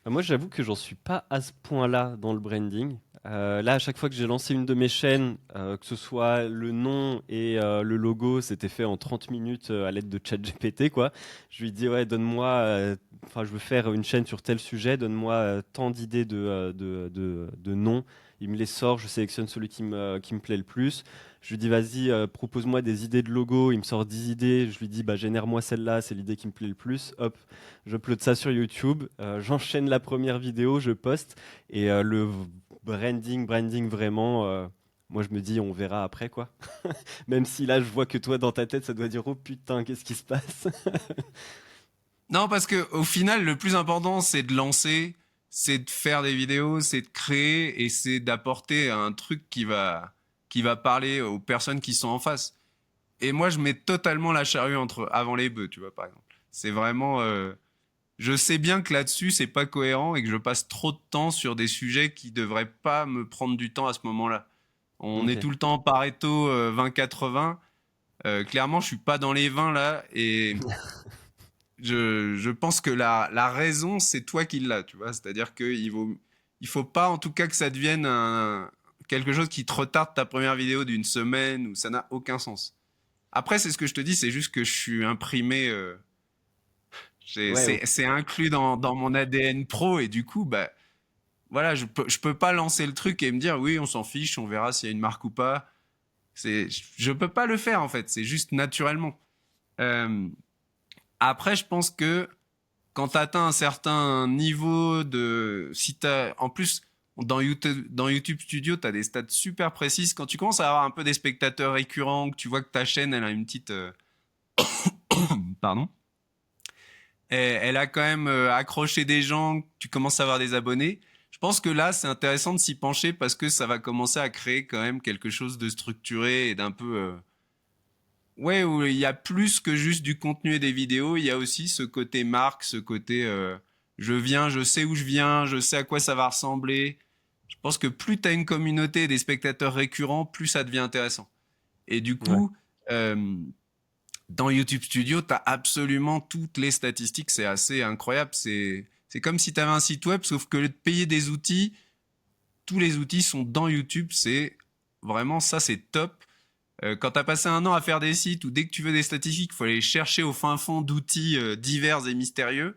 Moi, j'avoue que j'en suis pas à ce point-là dans le branding. Là, à chaque fois que j'ai lancé une de mes chaînes, que ce soit le nom et le logo, c'était fait en 30 minutes à l'aide de ChatGPT, quoi. Je lui dis, ouais, donne-moi, enfin, je veux faire une chaîne sur tel sujet, donne-moi tant d'idées de noms. Il me les sort, je sélectionne celui qui me plaît le plus. Je lui dis, vas-y, propose-moi des idées de logo. Il me sort 10 idées. Je lui dis, bah, génère-moi celle-là, c'est l'idée qui me plaît le plus. Hop, j'upload ça sur YouTube, j'enchaîne la première vidéo, je poste et branding vraiment. Moi, je me dis, on verra après quoi. Même si là, je vois que toi, dans ta tête, ça doit dire, oh putain, qu'est-ce qui se passe? Non, parce que au final, le plus important, c'est de lancer, c'est de faire des vidéos, c'est de créer et c'est d'apporter un truc qui va parler aux personnes qui sont en face. Et moi, je mets totalement la charrue avant les bœufs, tu vois, par exemple. C'est vraiment, je sais bien que là-dessus, c'est pas cohérent et que je passe trop de temps sur des sujets qui devraient pas me prendre du temps à ce moment-là. On est Ok. tout le temps Pareto 20-80. Clairement, je suis pas dans les 20 là et je pense que la raison, c'est toi qui l'as, tu vois. C'est-à-dire il faut pas, en tout cas, que ça devienne quelque chose qui te retarde ta première vidéo d'une semaine, où ça n'a aucun sens. Après, c'est ce que je te dis, c'est juste que je suis imprimé, Ouais, ok. c'est inclus dans mon ADN pro, et du coup, bah, voilà, je peux pas lancer le truc et me dire, oui, on s'en fiche, on verra s'il y a une marque ou pas. Je peux pas le faire, en fait, c'est juste naturellement. Euh, Après, je pense que quand tu atteins un certain niveau si en plus, dans YouTube Studio, tu as des stats super précises. Quand tu commences à avoir un peu des spectateurs récurrents, que tu vois que ta chaîne, elle a une petite, pardon, elle a quand même accroché des gens, que tu commences à avoir des abonnés. Je pense que là, c'est intéressant de s'y pencher parce que ça va commencer à créer quand même quelque chose de structuré et d'un peu, ouais, où il y a plus que juste du contenu et des vidéos, il y a aussi ce côté marque, ce côté je viens, je sais où je viens, je sais à quoi ça va ressembler. Je pense que plus tu as une communauté et des spectateurs récurrents, plus ça devient intéressant. Et du Ouais. coup, dans YouTube Studio, tu as absolument toutes les statistiques, c'est assez incroyable. C'est comme si tu avais un site web, sauf que de payer des outils, tous les outils sont dans YouTube, c'est vraiment ça, c'est top. Quand tu as passé un an à faire des sites où dès que tu veux des statistiques, il faut aller chercher au fin fond d'outils divers et mystérieux.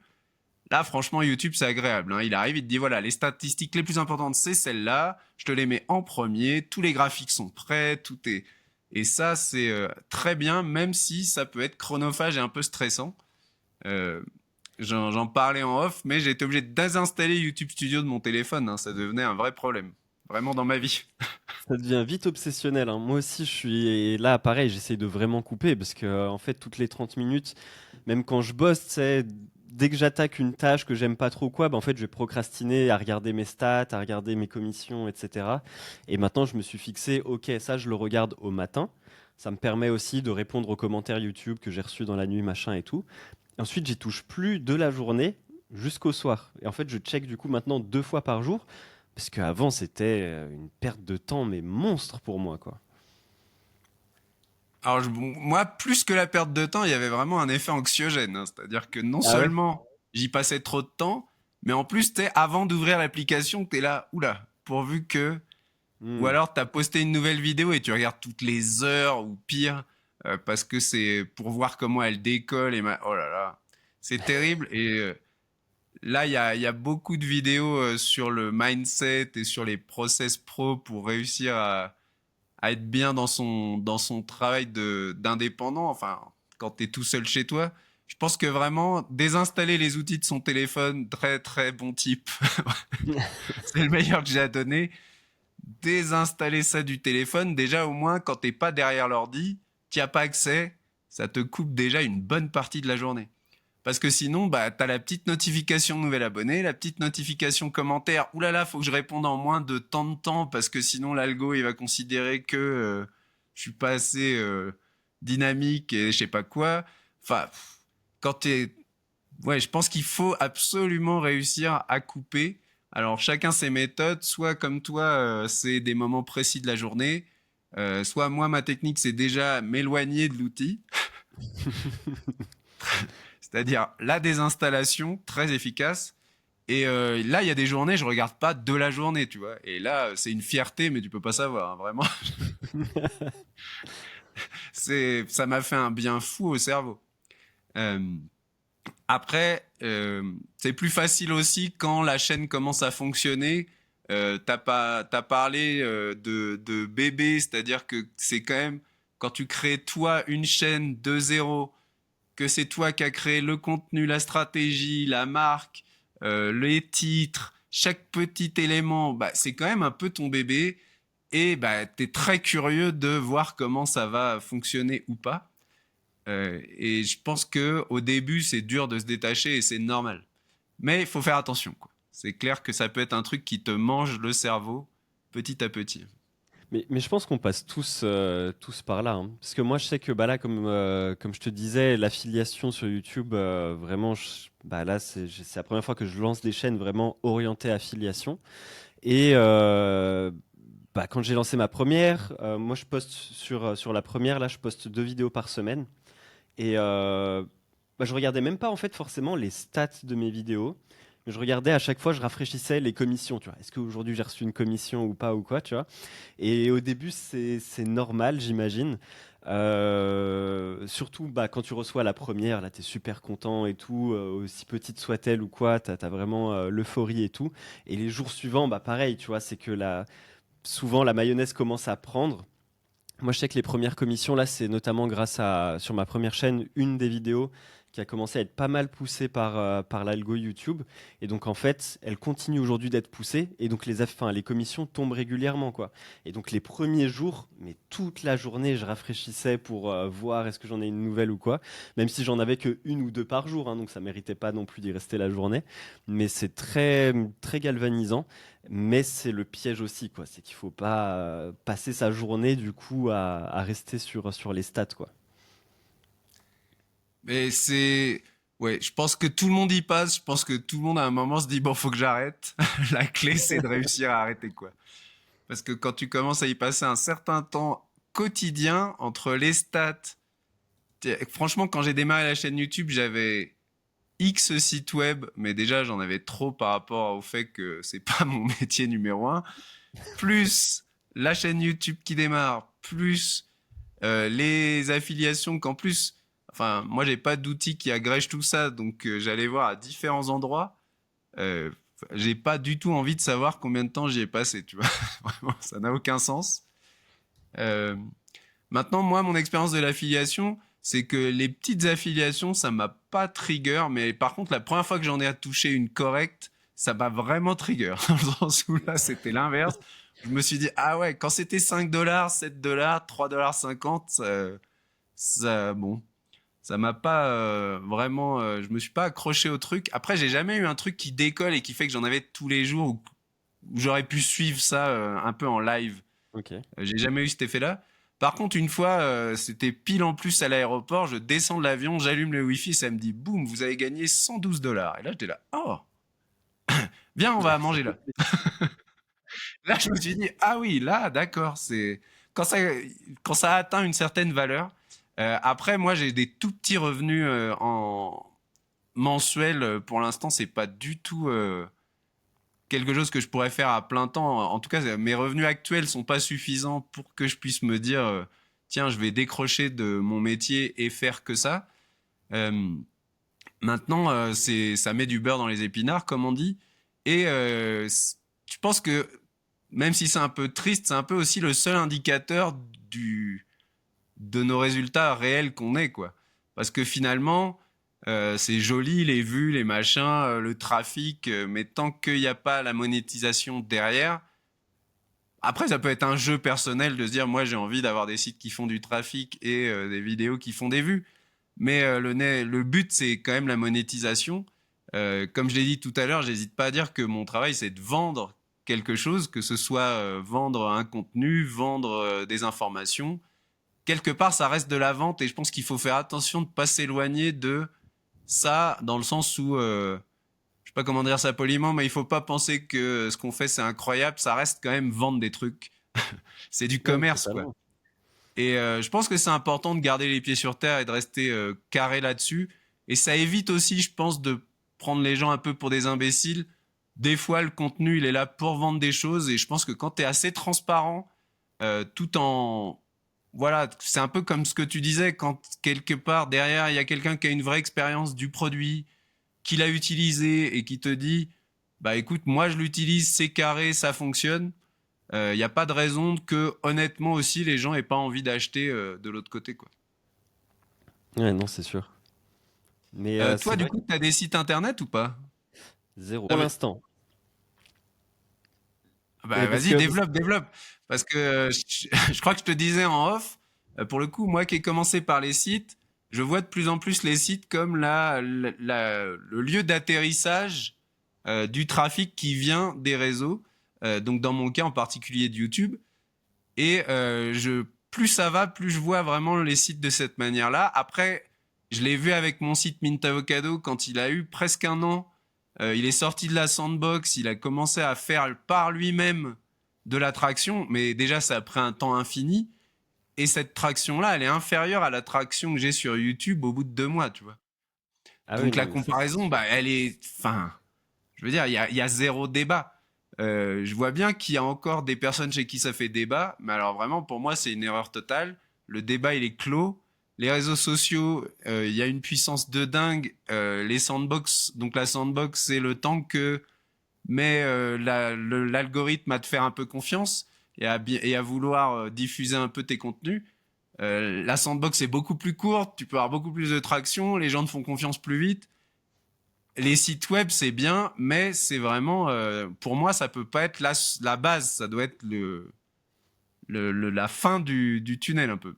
Là, franchement, YouTube, c'est agréable, hein. Il arrive, il te dit voilà, les statistiques les plus importantes, c'est celles-là. Je te les mets en premier. Tous les graphiques sont prêts. Tout est. Et ça, c'est très bien, même si ça peut être chronophage et un peu stressant. Euh, j'en parlais en off, mais j'ai été obligé de désinstaller YouTube Studio de mon téléphone, hein. Ça devenait un vrai problème, vraiment dans ma vie. Ça devient vite obsessionnel, hein. Moi aussi, je suis là, pareil, j'essaye de vraiment couper parce que, en fait, toutes les 30 minutes, même quand je bosse, tu sais, dès que j'attaque une tâche que j'aime pas trop quoi, bah, en fait, je vais procrastiner à regarder mes stats, à regarder mes commissions, etc. Et maintenant, je me suis fixé, ok, ça, je le regarde au matin. Ça me permet aussi de répondre aux commentaires YouTube que j'ai reçus dans la nuit, machin et tout. Et ensuite, j'y touche plus de la journée jusqu'au soir. Et en fait, je check du coup maintenant 2 fois par jour. Parce qu'avant, c'était une perte de temps, mais monstre pour moi, quoi. Alors, bon, moi, plus que la perte de temps, il y avait vraiment un effet anxiogène, hein. C'est-à-dire que non Ah ouais? seulement j'y passais trop de temps, mais en plus, t'es avant d'ouvrir l'application, t'es là, oula, pourvu que. Ou Hmm. alors, t'as posté une nouvelle vidéo et tu regardes toutes les heures ou pire, parce que c'est pour voir comment elle décolle oh là là, c'est terrible. Et là, il y a beaucoup de vidéos sur le mindset et sur les process pro pour réussir à être bien dans son travail d'indépendant, enfin, quand tu es tout seul chez toi. Je pense que vraiment, désinstaller les outils de son téléphone, très très bon type. C'est le meilleur que j'ai à donner. Désinstaller ça du téléphone, déjà au moins, quand t'es pas derrière l'ordi, t'y as pas accès, ça te coupe déjà une bonne partie de la journée. Parce que sinon, bah, t'as la petite notification nouvel abonné, la petite notification commentaire. Ouh là là, faut que je réponde en moins de tant de temps parce que sinon l'algo il va considérer que je suis pas assez dynamique et je sais pas quoi. Enfin, quand t'es, ouais, je pense qu'il faut absolument réussir à couper. Alors chacun ses méthodes. Soit comme toi, c'est des moments précis de la journée. Soit moi, ma technique, c'est déjà m'éloigner de l'outil. C'est-à-dire la désinstallation, très efficace. Et là, il y a des journées, je regarde pas de la journée, tu vois. Et là, c'est une fierté, mais tu peux pas savoir, hein, vraiment. Ça m'a fait un bien fou au cerveau. Euh, Après, c'est plus facile aussi quand la chaîne commence à fonctionner. T'as parlé de bébé, c'est-à-dire que c'est quand même quand tu crées toi une chaîne de zéro, que c'est toi qui as créé le contenu, la stratégie, la marque, les titres, chaque petit élément, bah, c'est quand même un peu ton bébé et bah, tu es très curieux de voir comment ça va fonctionner ou pas. Et je pense que au début, c'est dur de se détacher et c'est normal. Mais il faut faire attention, quoi. C'est clair que ça peut être un truc qui te mange le cerveau petit à petit. Mais je pense qu'on passe tous par là, hein. Parce que moi, je sais que bah là, comme je te disais, l'affiliation sur YouTube, vraiment, bah là, c'est la première fois que je lance des chaînes vraiment orientées affiliation. Et bah, quand j'ai lancé ma première, moi, je poste sur la première, là, je poste 2 vidéos par semaine. Et bah, je regardais même pas en fait forcément les stats de mes vidéos. Mais je regardais à chaque fois, je rafraîchissais les commissions, tu vois. Est-ce qu'aujourd'hui j'ai reçu une commission ou pas ou quoi, tu vois. Et au début, c'est normal, j'imagine. Surtout bah, quand tu reçois la première, là, tu es super content et tout, aussi petite soit-elle ou quoi, tu as vraiment l'euphorie et tout. Et les jours suivants, bah, pareil, tu vois, c'est que souvent la mayonnaise commence à prendre. Moi, je sais que les premières commissions, là, c'est notamment grâce à, sur ma première chaîne, une des vidéos qui a commencé à être pas mal poussée par l'algo YouTube. Et donc, en fait, elle continue aujourd'hui d'être poussée. Et donc, les commissions tombent régulièrement, quoi. Et donc, les premiers jours, mais toute la journée, je rafraîchissais pour voir est-ce que j'en ai une nouvelle ou quoi. Même si j'en avais que 1 ou 2 par jour, hein, donc ça méritait pas non plus d'y rester la journée. Mais c'est très, très galvanisant. Mais c'est le piège aussi, quoi. C'est qu'il faut pas passer sa journée du coup à rester sur les stats, quoi. Mais c'est... Ouais, je pense que tout le monde y passe. Je pense que tout le monde à un moment se dit, bon, faut que j'arrête. La clé, c'est de réussir à arrêter, quoi. Parce que quand tu commences à y passer un certain temps quotidien entre les stats, franchement, quand j'ai démarré la chaîne YouTube, j'avais X sites web, mais déjà j'en avais trop par rapport au fait que c'est pas mon métier numéro un. Plus la chaîne YouTube qui démarre, plus les affiliations qu'en plus, enfin, moi j'ai pas d'outils qui agrègent tout ça, donc j'allais voir à différents endroits. Euh, j'ai pas du tout envie de savoir combien de temps j'y ai passé, tu vois. Vraiment, ça n'a aucun sens. Euh, Maintenant, moi, mon expérience de l'affiliation, c'est que les petites affiliations, ça m'a pas trigger, mais par contre, la première fois que j'en ai à toucher une correcte, ça m'a vraiment trigger. Dans le sens où là, c'était l'inverse. Je me suis dit, ah ouais, quand c'était 5 dollars, 7 dollars, 3 $50, bon, ça m'a pas vraiment, je me suis pas accroché au truc. Après, j'ai jamais eu un truc qui décolle et qui fait que j'en avais tous les jours où j'aurais pu suivre ça un peu en live. Ok. J'ai jamais eu cet effet-là. Par contre, une fois, c'était pile en plus à l'aéroport, je descends de l'avion, j'allume le Wi-Fi, ça me dit, boum, vous avez gagné 112 dollars. Et là, j'étais là, oh, viens, on va manger là. Là, je me suis dit, ah oui, là, d'accord, c'est quand ça, quand ça atteint une certaine valeur. Après, moi, j'ai des tout petits revenus en mensuels. Pour l'instant, c'est pas du tout quelque chose que je pourrais faire à plein temps. En tout cas, mes revenus actuels sont pas suffisants pour que je puisse me dire, tiens, je vais décrocher de mon métier et faire que ça. Euh, Maintenant, ça met du beurre dans les épinards, comme on dit. Et je pense que même si c'est un peu triste, c'est un peu aussi le seul indicateur de nos résultats réels qu'on ait, quoi. Parce que finalement, c'est joli, les vues, les machins, le trafic, mais tant qu'il n'y a pas la monétisation derrière, après, ça peut être un jeu personnel de se dire, moi, j'ai envie d'avoir des sites qui font du trafic et des vidéos qui font des vues. Mais le but, c'est quand même la monétisation. Comme je l'ai dit tout à l'heure, j'hésite pas à dire que mon travail, c'est de vendre quelque chose, que ce soit vendre un contenu, vendre des informations. Quelque part, ça reste de la vente et je pense qu'il faut faire attention de ne pas s'éloigner de ça, dans le sens où, je sais pas comment dire ça poliment, mais il faut pas penser que ce qu'on fait, c'est incroyable. Ça reste quand même vendre des trucs. C'est du Ouais, commerce, quoi. totalement. Et je pense que c'est important de garder les pieds sur terre et de rester carré là-dessus. Et ça évite aussi, je pense, de prendre les gens un peu pour des imbéciles. Des fois, le contenu, il est là pour vendre des choses. Et je pense que quand tu es assez transparent, tout en... Voilà, c'est un peu comme ce que tu disais, quand quelque part derrière, il y a quelqu'un qui a une vraie expérience du produit, qui l'a utilisé et qui te dit, bah écoute, moi je l'utilise, c'est carré, ça fonctionne. Il n'y a pas de raison que, honnêtement aussi, les gens aient pas envie d'acheter de l'autre côté, quoi. Ouais, non, c'est sûr. Mais Toi, c'est du vrai coup, tu as des sites internet ou pas? que zéro Ah pour bah, l'instant. bah, Mais parce vas-y, que développe, développe. Parce que je crois que je te disais en off, pour le coup, moi qui ai commencé par les sites, je vois de plus en plus les sites comme le lieu d'atterrissage du trafic qui vient des réseaux. Donc dans mon cas en particulier de YouTube. Et plus ça va, plus je vois vraiment les sites de cette manière-là. Après, je l'ai vu avec mon site Mint Avocado quand il a eu presque un an. Il est sorti de la sandbox, il a commencé à faire par lui-même de la traction, mais déjà ça a pris un temps infini. Et cette traction-là, elle est inférieure à la traction que j'ai sur YouTube au bout de 2 mois, tu vois. ah oui, Donc non, la mais ça c'est comparaison, sûr. bah, elle est, enfin, je veux dire, il y a zéro débat. Je vois bien qu'il y a encore des personnes chez qui ça fait débat, mais alors vraiment, pour moi, c'est une erreur totale. Le débat, il est clos. Les réseaux sociaux, il y a une puissance de dingue. Les sandbox, donc la sandbox, c'est le temps que met l'algorithme à te faire un peu confiance et à vouloir diffuser un peu tes contenus. La sandbox est beaucoup plus courte, tu peux avoir beaucoup plus de traction, les gens te font confiance plus vite. Les sites web, c'est bien, mais c'est vraiment, pour moi, ça peut pas être la base, ça doit être la fin du tunnel un peu.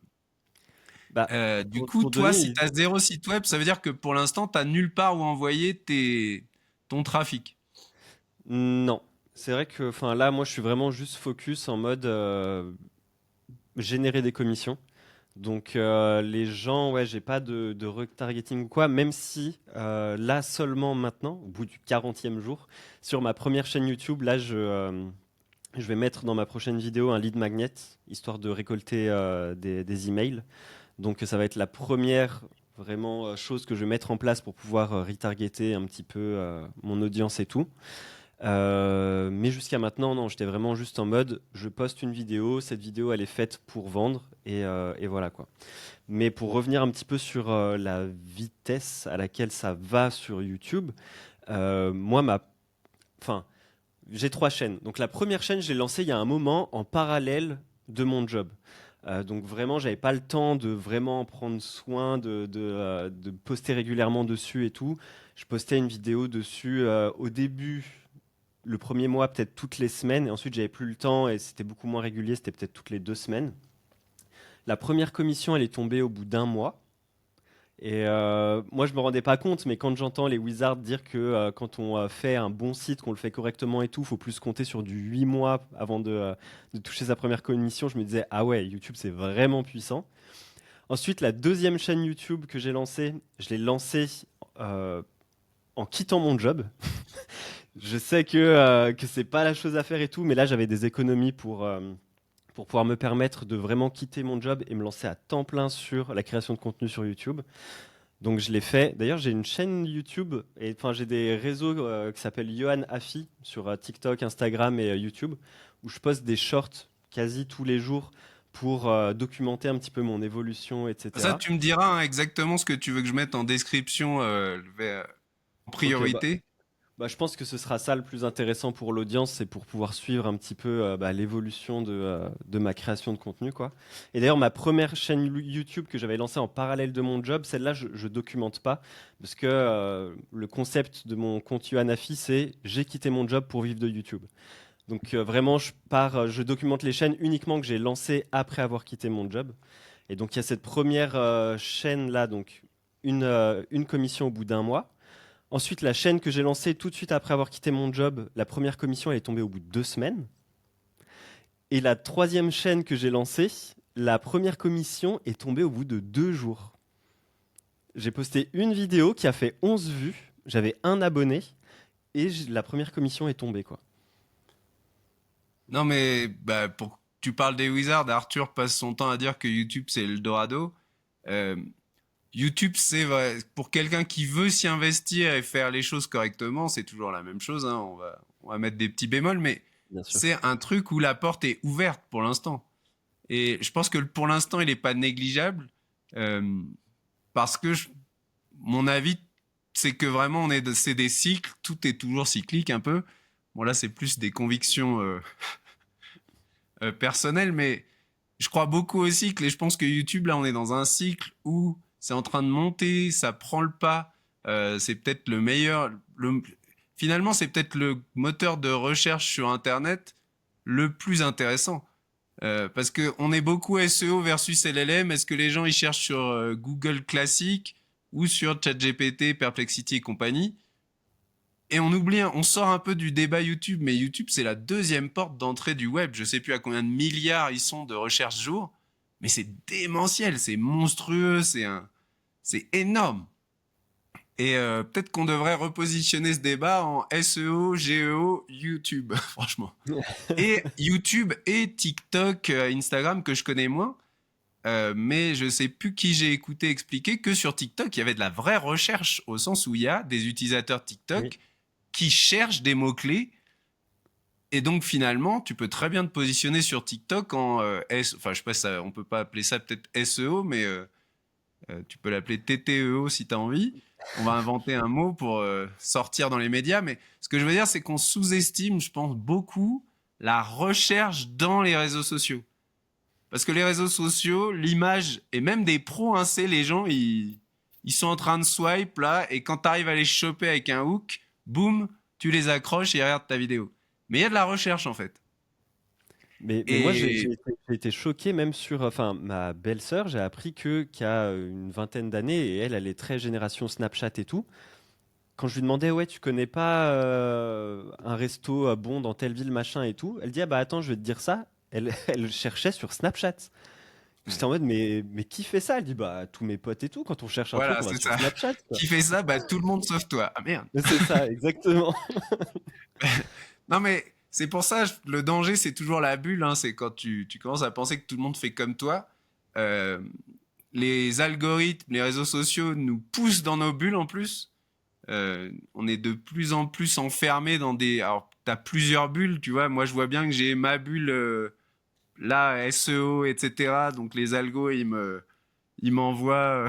Bah, Du coup, pour toi, si donner tu as zéro site web, ça veut dire que pour l'instant, tu nulle part où envoyer ton trafic. non, c'est vrai que enfin là, moi, je suis vraiment juste focus en mode générer des commissions. Donc les gens, ouais, j'ai pas de retargeting ou quoi, même si là seulement maintenant, au bout du 40e jour, sur ma première chaîne YouTube, là je vais mettre dans ma prochaine vidéo un lead magnet, histoire de récolter des emails. Donc ça va être la première vraiment chose que je vais mettre en place pour pouvoir retargeter un petit peu mon audience et tout. Mais jusqu'à maintenant, non, j'étais vraiment juste en mode, je poste une vidéo, cette vidéo elle est faite pour vendre et voilà quoi. Mais pour revenir un petit peu sur la vitesse à laquelle ça va sur YouTube, moi enfin, j'ai 3 chaînes. Donc la première chaîne, je l'ai lancée il y a un moment en parallèle de mon job. Donc vraiment, j'avais pas le temps de vraiment prendre soin de poster régulièrement dessus et tout. Je postais une vidéo dessus au début, le premier mois, peut-être toutes les semaines. Et ensuite, j'avais plus le temps et c'était beaucoup moins régulier. C'était peut-être toutes les 2 semaines. La première commission, elle est tombée au bout d'un mois. Et moi, je me rendais pas compte, mais quand j'entends les wizards dire que quand on fait un bon site, qu'on le fait correctement et tout, faut plus compter sur du 8 mois avant de toucher sa première commission, je me disais, ah ouais, YouTube, c'est vraiment puissant. Ensuite, la deuxième chaîne YouTube que j'ai lancée, je l'ai lancée euh, en quittant mon job. Je sais que c'est pas la chose à faire et tout, mais là, j'avais des économies pour pouvoir me permettre de vraiment quitter mon job et me lancer à temps plein sur la création de contenu sur YouTube. Donc je l'ai fait. D'ailleurs, j'ai une chaîne YouTube et enfin j'ai des réseaux qui s'appellent Johan Afi sur TikTok, Instagram et YouTube où je poste des shorts quasi tous les jours pour documenter un petit peu mon évolution, Ça, etc. tu me diras hein, exactement ce que tu veux que je mette en description en Ok, bah, priorité. bah, je pense que ce sera ça le plus intéressant pour l'audience, c'est pour pouvoir suivre un petit peu l'évolution de ma création de contenu, quoi. Et d'ailleurs, ma première chaîne YouTube que j'avais lancée en parallèle de mon job, celle-là, je documente pas, parce que le concept de mon compte Yohanafi, c'est j'ai quitté mon job pour vivre de YouTube. Donc vraiment, je documente les chaînes uniquement que j'ai lancées après avoir quitté mon job. Et donc il y a cette première chaîne-là, donc une commission au bout d'un mois. Ensuite, la chaîne que j'ai lancée tout de suite après avoir quitté mon job, la première commission, elle est tombée au bout de 2 semaines. Et la troisième chaîne que j'ai lancée, la première commission est tombée au bout de 2 jours. J'ai posté une vidéo qui a fait 11 vues, j'avais un abonné, et la première commission est tombée, quoi. Non, mais bah, pour que tu parles des wizards, Arthur passe son temps à dire que YouTube c'est le Dorado. Euh, YouTube, c'est vrai, pour quelqu'un qui veut s'y investir et faire les choses correctement, c'est toujours la même chose. Hein, on va mettre des petits bémols, mais Bien sûr. c'est un truc où la porte est ouverte pour l'instant. Et je pense que pour l'instant, il n'est pas négligeable euh, parce que mon avis, c'est que vraiment, c'est des cycles, tout est toujours cyclique un peu. Bon, là, c'est plus des convictions personnelles, mais je crois beaucoup aussi que je pense que YouTube, là, on est dans un cycle où c'est en train de monter, ça prend le pas. C'est peut-être le meilleur. Finalement, c'est peut-être le moteur de recherche sur Internet le plus intéressant. Parce que on est beaucoup SEO versus LLM. Est-ce que les gens ils cherchent sur Google classique ou sur ChatGPT, Perplexity et compagnie? Et on oublie, on sort un peu du débat YouTube, mais YouTube c'est la deuxième porte d'entrée du web. Je sais plus à combien de milliards ils sont de recherches jour, mais c'est démentiel, c'est monstrueux, c'est énorme. Et peut-être qu'on devrait repositionner ce débat en SEO, GEO, YouTube, franchement. Et YouTube et TikTok, Instagram que je connais moins. Mais je sais plus qui j'ai écouté expliquer que sur TikTok, il y avait de la vraie recherche, au sens où il y a des utilisateurs Oui. TikTok qui cherchent des mots-clés. Et donc finalement, tu peux très bien te positionner sur TikTok en enfin je sais pas, on peut pas appeler ça peut-être SEO, mais tu peux l'appeler TTEO si tu as envie. On va inventer un mot pour sortir dans les médias. Mais ce que je veux dire, c'est qu'on sous-estime, je pense, beaucoup la recherche dans les réseaux sociaux. Parce que les réseaux sociaux, l'image, et même des pros, hein, c'est les gens, ils sont en train de swipe là, et quand tu arrives à les choper avec un hook, boum, tu les accroches et ils regardent ta vidéo. Mais il y a de la recherche en fait. Mais moi, Et j'ai été choqué même sur, enfin, ma belle-sœur, j'ai appris qu'il y a une vingtaine d'années, et elle est très génération Snapchat et tout. Quand je lui demandais, ouais, tu connais pas un resto bon dans telle ville, machin et tout, elle dit, ah bah attends, je vais te dire ça. Elle, elle cherchait sur Snapchat. J'étais en mode, mais qui fait ça? Elle dit, bah tous mes potes et tout, quand on cherche un truc, voilà, on va c'est sur ça. Snapchat, quoi. Qui fait ça? Bah tout le monde sauf toi. Ah merde. Mais c'est ça, exactement. Non mais c'est pour ça, le danger c'est toujours la bulle. Hein, c'est quand tu commences à penser que tout le monde fait comme toi. Euh, les algorithmes, les réseaux sociaux nous poussent dans nos bulles en plus. On est de plus en plus enfermé dans des. Alors, t'as plusieurs bulles, tu vois. Moi, je vois bien que j'ai ma bulle là, SEO, etc. Donc, les algos, ils m'envoient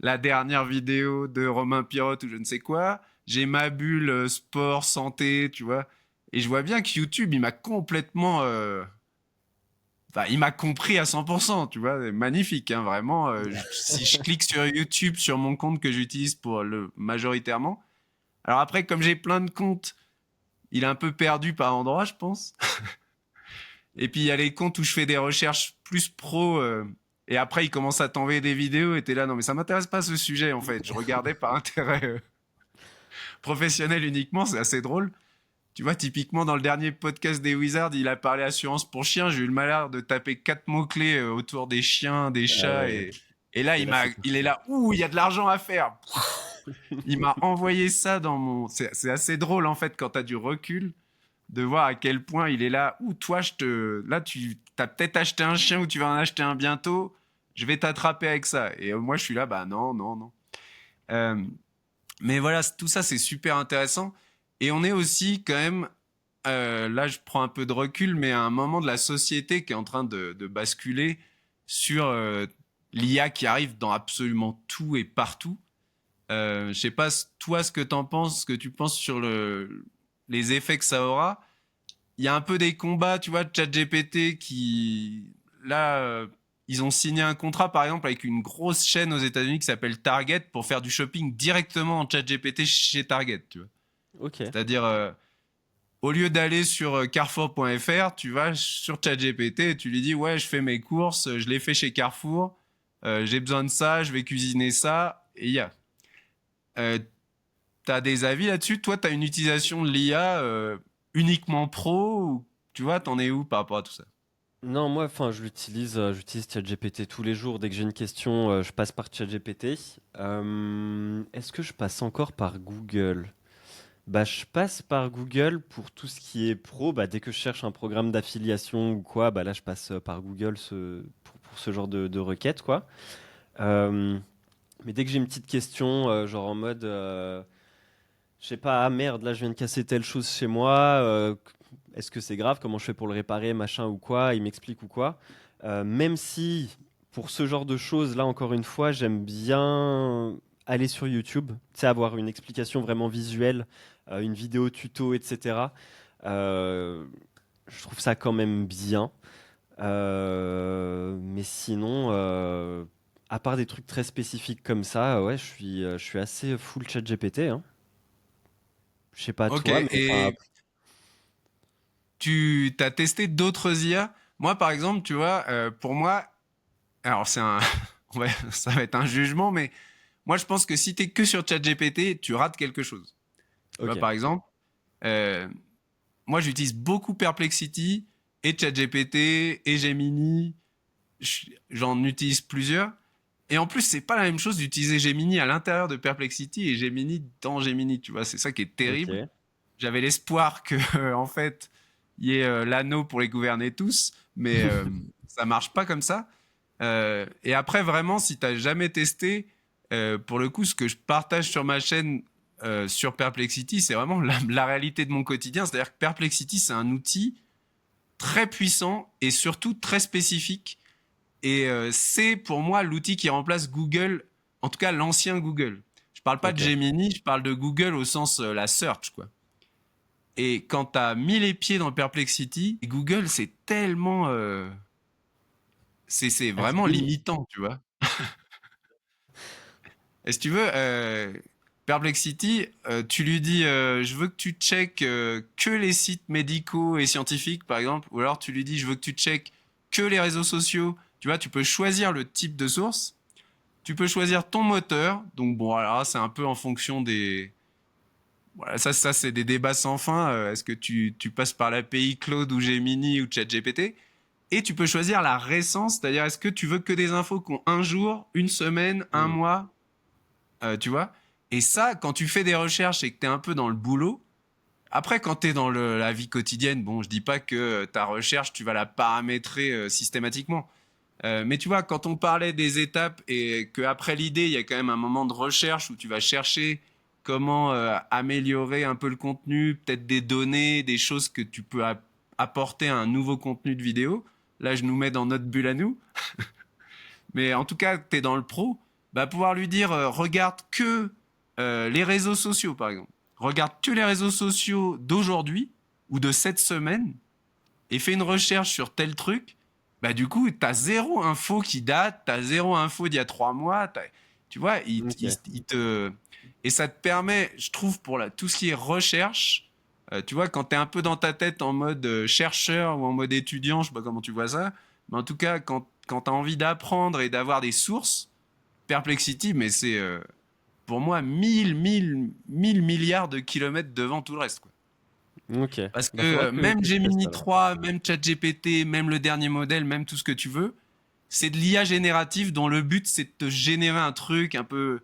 la dernière vidéo de Romain Pirotte ou je ne sais quoi. J'ai ma bulle sport, santé, tu vois. Et je vois bien que YouTube, il m'a complètement. Bah, il m'a compris à 100%, tu vois, magnifique, hein, vraiment. Si je clique sur YouTube, sur mon compte que j'utilise pour le majoritairement. Alors après, comme j'ai plein de comptes, il est un peu perdu par endroits, je pense. Et puis il y a les comptes où je fais des recherches plus pro. Et après, il commence à t'envoyer des vidéos et t'es là, non, mais ça m'intéresse pas ce sujet en fait. Je regardais par intérêt professionnel uniquement, c'est assez drôle. Tu vois, typiquement, dans le dernier podcast des Wizards, il a parlé assurance pour chiens. J'ai eu le malheur de taper 4 mots-clés autour des chiens, des Ah chats. ouais. Et là, Et là, c'est il est compliqué. là, ouh, il y a de l'argent à faire. Il m'a envoyé ça dans mon. C'est assez drôle, en fait, quand tu as du recul, de voir à quel point il est là. Ouh, toi, là, tu as peut-être acheté un chien ou tu vas en acheter un bientôt. Je vais t'attraper avec ça. Et moi, je suis là, bah non, non, non. Euh, mais voilà, tout ça, c'est super intéressant. Et on est aussi quand même là, je prends un peu de recul, mais à un moment de la société qui est en train de basculer sur l'IA qui arrive dans absolument tout et partout. Je sais pas, toi, ce que t'en penses, ce que tu penses sur les effets que ça aura. Il y a un peu des combats, tu vois, de ChatGPT qui, là, ils ont signé un contrat, par exemple, avec une grosse chaîne aux États-Unis qui s'appelle Target pour faire du shopping directement en ChatGPT chez Target, tu vois. Ok. C'est-à-dire, au lieu d'aller sur carrefour.fr, tu vas sur ChatGPT et tu lui dis ouais, je fais mes courses, je les fais chez Carrefour, j'ai besoin de ça, je vais cuisiner ça, et il y a. Euh, T'as des avis là-dessus? Toi, t'as une utilisation de l'IA uniquement pro ou tu vois, t'en es où par rapport à tout ça? Non, moi, enfin, j'utilise ChatGPT tous les jours. Dès que j'ai une question, je passe par ChatGPT. Est-ce que je passe encore par Google? Bah, je passe par Google pour tout ce qui est pro. Bah, dès que je cherche un programme d'affiliation ou quoi, bah là, je passe par Google pour ce genre de requête, quoi. Euh, mais dès que j'ai une petite question, genre en mode, je sais pas, ah merde, là, je viens de casser telle chose chez moi. Est-ce que c'est grave? Comment je fais pour le réparer, machin ou quoi? Il m'explique ou quoi? Même si pour ce genre de choses, là, encore une fois, j'aime bien aller sur YouTube, tu sais, avoir une explication vraiment visuelle, une vidéo tuto, etc. Euh, je trouve ça quand même bien. Mais sinon, à part des trucs très spécifiques comme ça, ouais, je suis assez full chat GPT, hein. Je sais pas Ok, toi, mais enfin, et tu t'as testé d'autres IA? Moi, par exemple, tu vois, pour moi, alors c'est un, ouais, ça va être un jugement, mais moi, je pense que si t'es que sur ChatGPT, tu rates quelque chose. Tu vois, ok, par exemple, euh, moi, j'utilise beaucoup Perplexity et ChatGPT et Gemini. J'en utilise plusieurs. Et en plus, c'est pas la même chose d'utiliser Gemini à l'intérieur de Perplexity et Gemini dans Gemini. Tu vois, c'est ça qui est terrible. ok. J'avais l'espoir que, en fait, il y ait l'anneau pour les gouverner tous, mais ça marche pas comme ça. Et après, vraiment, si t'as jamais testé, pour le coup, ce que je partage sur ma chaîne sur Perplexity, c'est vraiment la réalité de mon quotidien. C'est-à-dire que Perplexity, c'est un outil très puissant et surtout très spécifique. Et c'est pour moi l'outil qui remplace Google, en tout cas l'ancien Google. Je parle pas de Ok. Gemini, je parle de Google au sens la search, quoi. Et quand tu as mis les pieds dans Perplexity, Google, c'est tellement. C'est Ah, vraiment oui. limitant, tu vois. Et si tu veux, Perplexity, tu lui dis je veux que tu checkes que les sites médicaux et scientifiques, par exemple, ou alors tu lui dis je veux que tu checkes que les réseaux sociaux. Tu vois, tu peux choisir le type de source, tu peux choisir ton moteur. Donc, bon, alors c'est un peu en fonction des. Voilà, ça c'est des débats sans fin. Est-ce que tu passes par l'API Cloud ou Gemini ou ChatGPT? Et tu peux choisir la récence, c'est-à-dire est-ce que tu veux que des infos qui ont un jour, une semaine, un Hmm. mois, tu vois. Et ça, quand tu fais des recherches et que tu es un peu dans le boulot, après, quand tu es dans la vie quotidienne, bon, je dis pas que ta recherche, tu vas la paramétrer systématiquement. Mais tu vois, quand on parlait des étapes et qu'après l'idée, il y a quand même un moment de recherche où tu vas chercher comment améliorer un peu le contenu, peut-être des données, des choses que tu peux apporter à un nouveau contenu de vidéo. Là, je nous mets dans notre bulle à nous. Mais en tout cas, tu es dans le pro, bah, pouvoir lui dire regarde que les réseaux sociaux, par exemple. Regarde que les réseaux sociaux d'aujourd'hui ou de cette semaine et fais une recherche sur tel truc. bah du coup, t'as zéro info qui date, t'as zéro info d'il y a 3 mois, tu vois, Ok. et ça te permet, je trouve, pour tout ce qui est recherche, tu vois, quand t'es un peu dans ta tête en mode chercheur ou en mode étudiant, je sais pas comment tu vois ça, mais en tout cas, quand t'as envie d'apprendre et d'avoir des sources, Perplexity, mais c'est pour moi 1000 milliards de kilomètres devant tout le reste, quoi. Ok. Parce Bah, que faudra même que je teste Gemini alors. 3, même ChatGPT, même le dernier modèle, même tout ce que tu veux, c'est de l'IA générative dont le but c'est de te générer un truc un peu,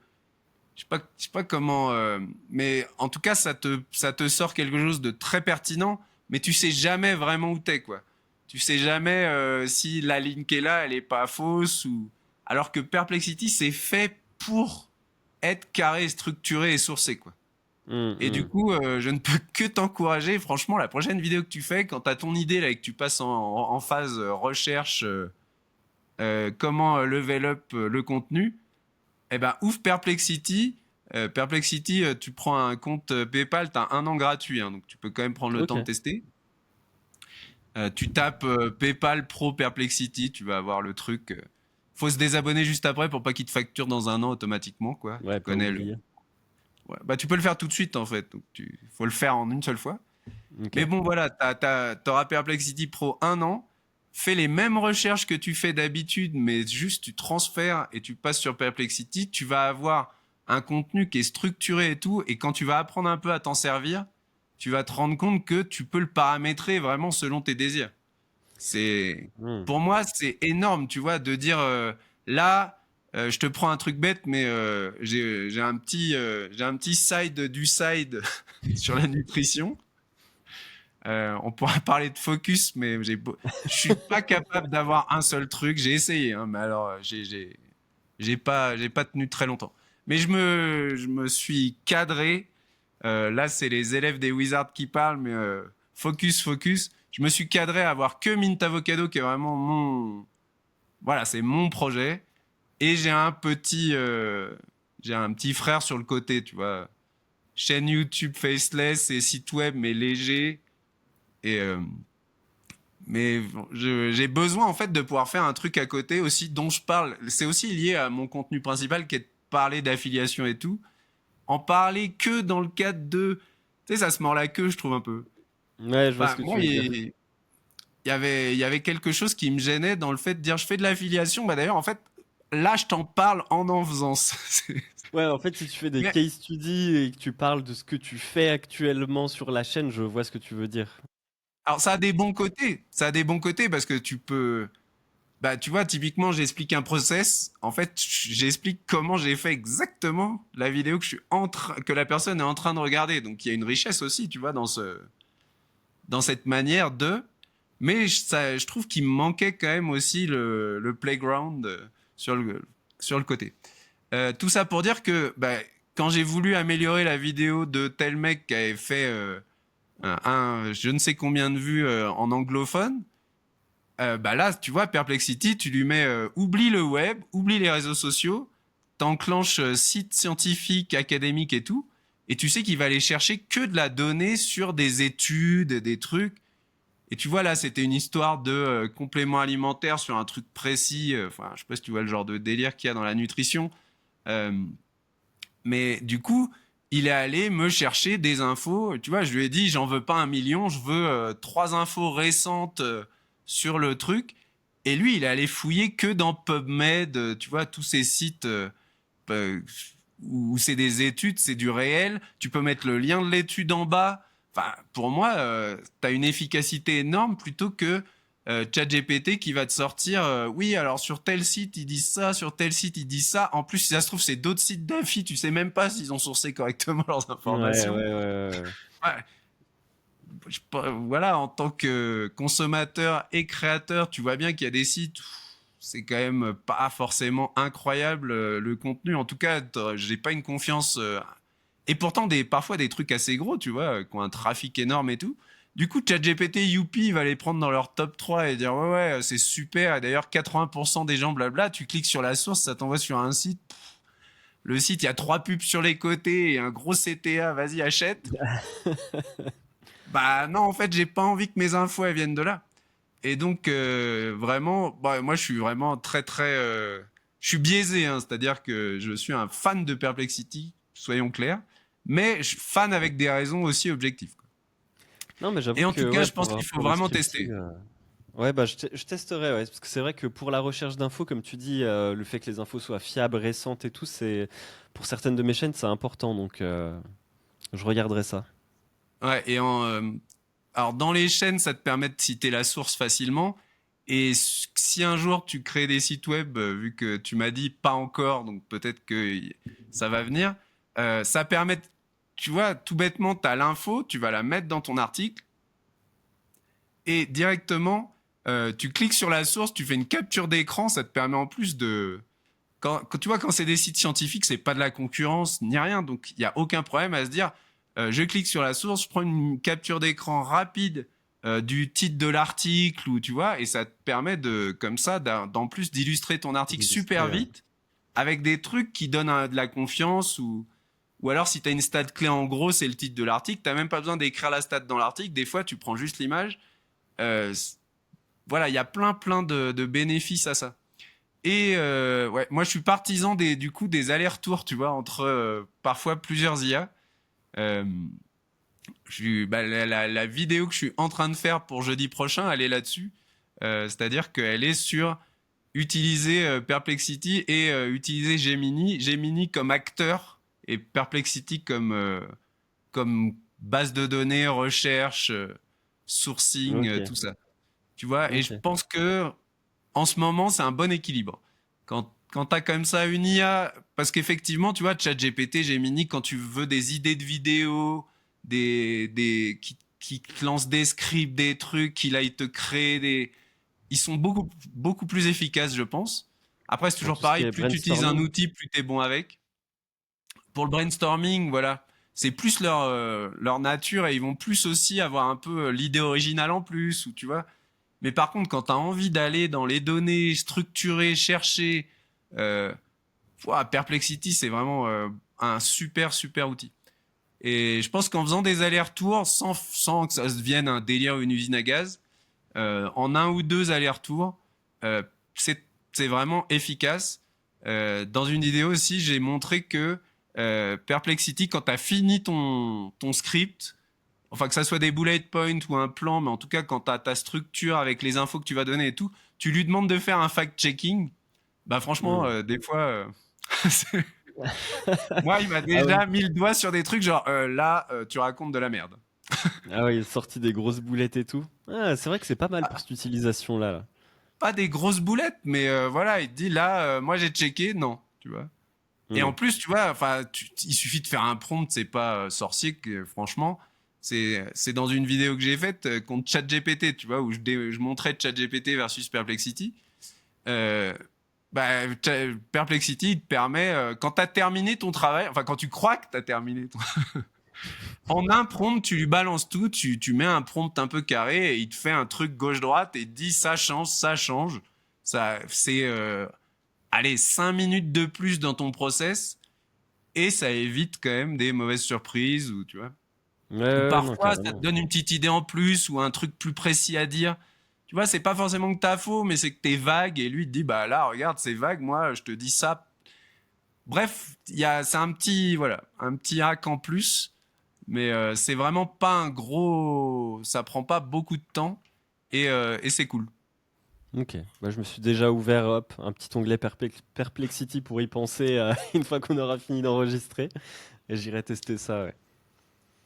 je sais pas comment, mais en tout cas ça te sort quelque chose de très pertinent, mais tu sais jamais vraiment où t'es, quoi. Tu sais jamais si la ligne qui est là, elle est pas fausse ou, alors que Perplexity c'est fait pour être carré, structuré et sourcé, quoi. Et du Hmm. coup, je ne peux que t'encourager. Franchement, la prochaine vidéo que tu fais, quand tu as ton idée là, et que tu passes en phase recherche, comment level up le contenu, eh ben, ouvre Perplexity. Perplexity, tu prends un compte PayPal, tu as 1 an gratuit, hein, donc tu peux quand même prendre le temps de Ok. tester. Tu tapes PayPal Pro Perplexity, tu vas avoir le truc. Faut se désabonner juste après pour pas qu'il te facture dans 1 an automatiquement, quoi. Tu Ouais, pas connais le. oublier. Ouais. Bah, tu peux le faire tout de suite en fait. Donc, faut le faire en une seule fois. Mais Ok. bon, voilà, t'auras Perplexity Pro 1 an. Fais les mêmes recherches que tu fais d'habitude, mais juste tu transfères et tu passes sur Perplexity. Tu vas avoir un contenu qui est structuré et tout. Et quand tu vas apprendre un peu à t'en servir, tu vas te rendre compte que tu peux le paramétrer vraiment selon tes désirs. C'est, Hmm. pour moi, c'est énorme, tu vois, de dire là, je te prends un truc bête, mais j'ai un petit side du side sur la nutrition. On pourra parler de focus, mais je suis pas capable d'avoir un seul truc. J'ai essayé, hein, mais alors j'ai pas tenu très longtemps. Mais je me suis cadré. Là, c'est les élèves des Wizards qui parlent, mais focus. Je me suis cadré à avoir que Mint Avocado, qui est vraiment voilà, c'est mon projet. Et j'ai un petit frère sur le côté, tu vois. Chaîne YouTube faceless et site web, mais léger. Et mais j'ai besoin en fait de pouvoir faire un truc à côté aussi dont je parle. C'est aussi lié à mon contenu principal qui est de parler d'affiliation et tout. En parler que dans le cadre de, tu sais, ça se mord la queue, je trouve un peu. Ouais, je vois ce Bah que tu moi, veux dire. il y avait quelque chose qui me gênait dans le fait de dire je fais de l'affiliation. Bah d'ailleurs en fait là je t'en parle en faisant. Ouais, en fait, si tu fais des Mais case studies et que tu parles de ce que tu fais actuellement sur la chaîne, je vois ce que tu veux dire. alors ça a des bons côtés. Ça a des bons côtés parce que tu peux. Bah, tu vois, typiquement, j'explique un process. En fait, j'explique comment j'ai fait exactement la vidéo que la personne est en train de regarder. Donc, il y a une richesse aussi, tu vois, dans cette manière de. Mais je trouve qu'il me manquait quand même aussi le playground sur sur le côté. Tout ça pour dire que, bah, quand j'ai voulu améliorer la vidéo de tel mec qui avait fait je ne sais combien de vues en anglophone, bah là, tu vois, Perplexity, tu lui mets oublie le web, oublie les réseaux sociaux, t'enclenches site scientifique, académique et tout, et tu sais qu'il va aller chercher que de la donnée sur des études, des trucs. Et tu vois, là, c'était une histoire de complément alimentaire sur un truc précis. Enfin, je sais pas si tu vois le genre de délire qu'il y a dans la nutrition. Euh, mais du coup, il est allé me chercher des infos. Tu vois, je lui ai dit, j'en veux pas 1 million, je veux 3 infos récentes sur le truc. Et lui, il est allé fouiller que dans PubMed, tu vois, tous ces sites euh, où c'est des études, c'est du réel. Tu peux mettre le lien de l'étude en bas. Enfin, pour moi, tu as une efficacité énorme plutôt que ChatGPT qui va te sortir oui, alors sur tel site ils disent ça, sur tel site ils disent ça. En plus, si ça se trouve, c'est d'autres sites d'affi, tu sais même pas s'ils ont sourcé correctement leurs Ouais, ouais, informations. ouais, ouais. Ouais, voilà, en tant que consommateur et créateur, tu vois bien qu'il y a des sites où c'est quand même pas forcément incroyable le contenu. En tout cas, j'ai pas une confiance. Et pourtant, parfois des trucs assez gros, tu vois, qui ont un trafic énorme et tout. Du coup, ChatGPT, Youpi, va les prendre dans leur top 3 et dire ouais, ouais, c'est super. Et d'ailleurs, 80% des gens, blabla, tu cliques sur la source, ça t'envoie sur un site. Le site, il y a 3 pubs sur les côtés et un gros CTA, vas-y, achète. Bah non, en fait, j'ai pas envie que mes infos elles viennent de là. Et donc, vraiment, bah, moi, je suis vraiment très, très... je suis biaisé, hein, c'est-à-dire que je suis un fan de Perplexity, soyons clairs, mais je suis fan avec des raisons aussi objectives, quoi. Non, mais Et j'avoue en tout que cas, ouais, je pense qu'il faut pour le vraiment scripting, tester. ouais, bah, je testerai, ouais, parce que c'est vrai que pour la recherche d'infos, comme tu dis, le fait que les infos soient fiables, récentes et tout, c'est pour certaines de mes chaînes, c'est important, donc je regarderai ça. Ouais, alors, dans les chaînes, ça te permet de citer la source facilement. Et si un jour tu crées des sites web, vu que tu m'as dit pas encore, donc peut-être que ça va venir, ça permet, tu vois, tout bêtement, tu as l'info, tu vas la mettre dans ton article et directement, tu cliques sur la source, tu fais une capture d'écran, ça te permet en plus de... tu vois, quand c'est des sites scientifiques, c'est pas de la concurrence ni rien, donc il n'y a aucun problème à se dire, je clique sur la source, je prends une capture d'écran rapide du titre de l'article, ou tu vois, et ça te permet de, comme ça, d'en plus d'illustrer ton article super D'illustrer, ouais. vite avec des trucs qui donnent de la confiance, ou alors si tu as une stat clé en gros, c'est le titre de l'article, tu n'as même pas besoin d'écrire la stat dans l'article, des fois tu prends juste l'image. Euh, voilà, il y a plein de bénéfices à ça. Et ouais, moi je suis partisan du coup des allers-retours, tu vois, entre parfois plusieurs IA. Euh, la vidéo que je suis en train de faire pour jeudi prochain, elle est là-dessus. C'est-à-dire qu'elle est sur utiliser Perplexity et utiliser Gemini. Gemini comme acteur et Perplexity comme base de données, recherche, sourcing, Ok, tout ça. Tu vois, et je ok. pense que en ce moment, c'est un bon équilibre. Quand tu as comme ça une IA, parce qu'effectivement, tu vois, ChatGPT, Gemini, quand tu veux des idées de vidéos, qui te lancent des scripts, des trucs, qu'il aille te créer des. Ils sont beaucoup plus efficaces, je pense. Après, c'est Pour toujours tout ce qui pareil, est plus tu utilises un brainstorming. outil, plus tu es bon avec. Pour le brainstorming, voilà, c'est plus leur nature et ils vont plus aussi avoir un peu l'idée originale en plus, ou tu vois. Mais par contre, quand tu as envie d'aller dans les données, structurer, chercher, euh, Perplexity, c'est vraiment un super outil. Et je pense qu'en faisant des allers-retours, sans que ça se devienne un délire ou une usine à gaz, en un ou deux allers-retours, euh, c'est c'est vraiment efficace. Dans une vidéo aussi, j'ai montré que Perplexity, quand tu as fini ton script, enfin que ça soit des bullet points ou un plan, mais en tout cas quand tu as ta structure avec les infos que tu vas donner et tout, tu lui demandes de faire un fact-checking. Bah franchement, Hmm. des fois, moi il m'a Ah ouais. déjà mis le doigt sur des trucs genre là, tu racontes de la merde. Ah ouais, il est sorti des grosses boulettes et tout. Ah, c'est vrai que c'est pas mal pour cette utilisation-là, là. Pas des grosses boulettes, mais voilà, il te dit là, moi j'ai checké, non, tu vois. Et Hmm. en plus, tu vois, enfin, il suffit de faire un prompt, c'est pas sorcier, franchement. C'est dans une vidéo que j'ai faite contre ChatGPT, tu vois, où je montrais ChatGPT versus Perplexity. Euh, Perplexity, il te permet, quand tu as terminé ton travail, enfin, quand tu crois que tu as terminé ton... En un prompt, tu lui balances tout, tu mets un prompt un peu carré et il te fait un truc gauche-droite et il te dit ça change, ça change. Ça, c'est, allez, 5 minutes de plus dans ton process et ça évite quand même des mauvaises surprises ou tu vois. Ouais, Ou ouais, non, parfois ça te carrément. donne une petite idée en plus ou un truc plus précis à dire. Tu vois, c'est pas forcément que t'as faux, mais c'est que t'es vague et lui il te dit bah là regarde c'est vague, moi je te dis ça. Bref, c'est un petit voilà un petit hack en plus, mais c'est vraiment pas un gros, ça prend pas beaucoup de temps et c'est cool. Ok. Bah, je me suis déjà ouvert, hop, un petit onglet Perplexity pour y penser une fois qu'on aura fini d'enregistrer. Et j'irai tester ça, ouais.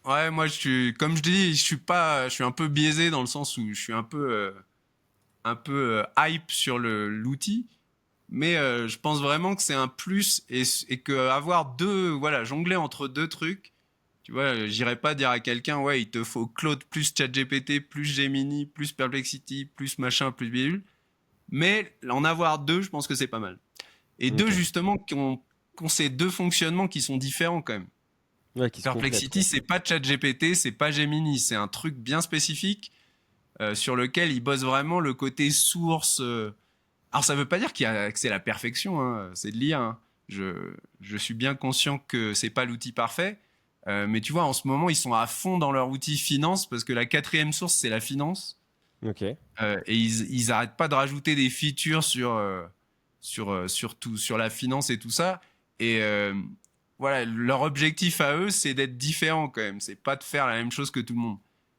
Ouais, moi je suis comme je dis, je suis un peu biaisé dans le sens où je suis un peu hype sur l'outil. Mais je pense vraiment que c'est un plus et que avoir deux, voilà, jongler entre deux trucs, tu vois, j'irais pas dire à quelqu'un, ouais, il te faut Claude plus ChatGPT, plus Gemini, plus Perplexity, plus machin, plus bidule. Mais en avoir deux, je pense que c'est pas mal. Et deux, Ok. justement, qui ont ces deux fonctionnements qui sont différents quand même. Ouais, qui se complètent, Perplexity, quoi. c'est pas ChatGPT, c'est pas Gemini, c'est un truc bien spécifique sur lequel il bosse vraiment le côté source. Alors ça veut pas dire que c'est la perfection, hein, c'est de l'IA, hein. Je suis bien conscient que c'est pas l'outil parfait, mais tu vois, en ce moment, ils sont à fond dans leur outil finance parce que la quatrième source, c'est la finance. Ok. Et ils arrêtent pas de rajouter des features sur la finance et tout ça. Et voilà, leur objectif à eux, c'est d'être différent quand même. C'est pas de faire la même chose que tout le monde.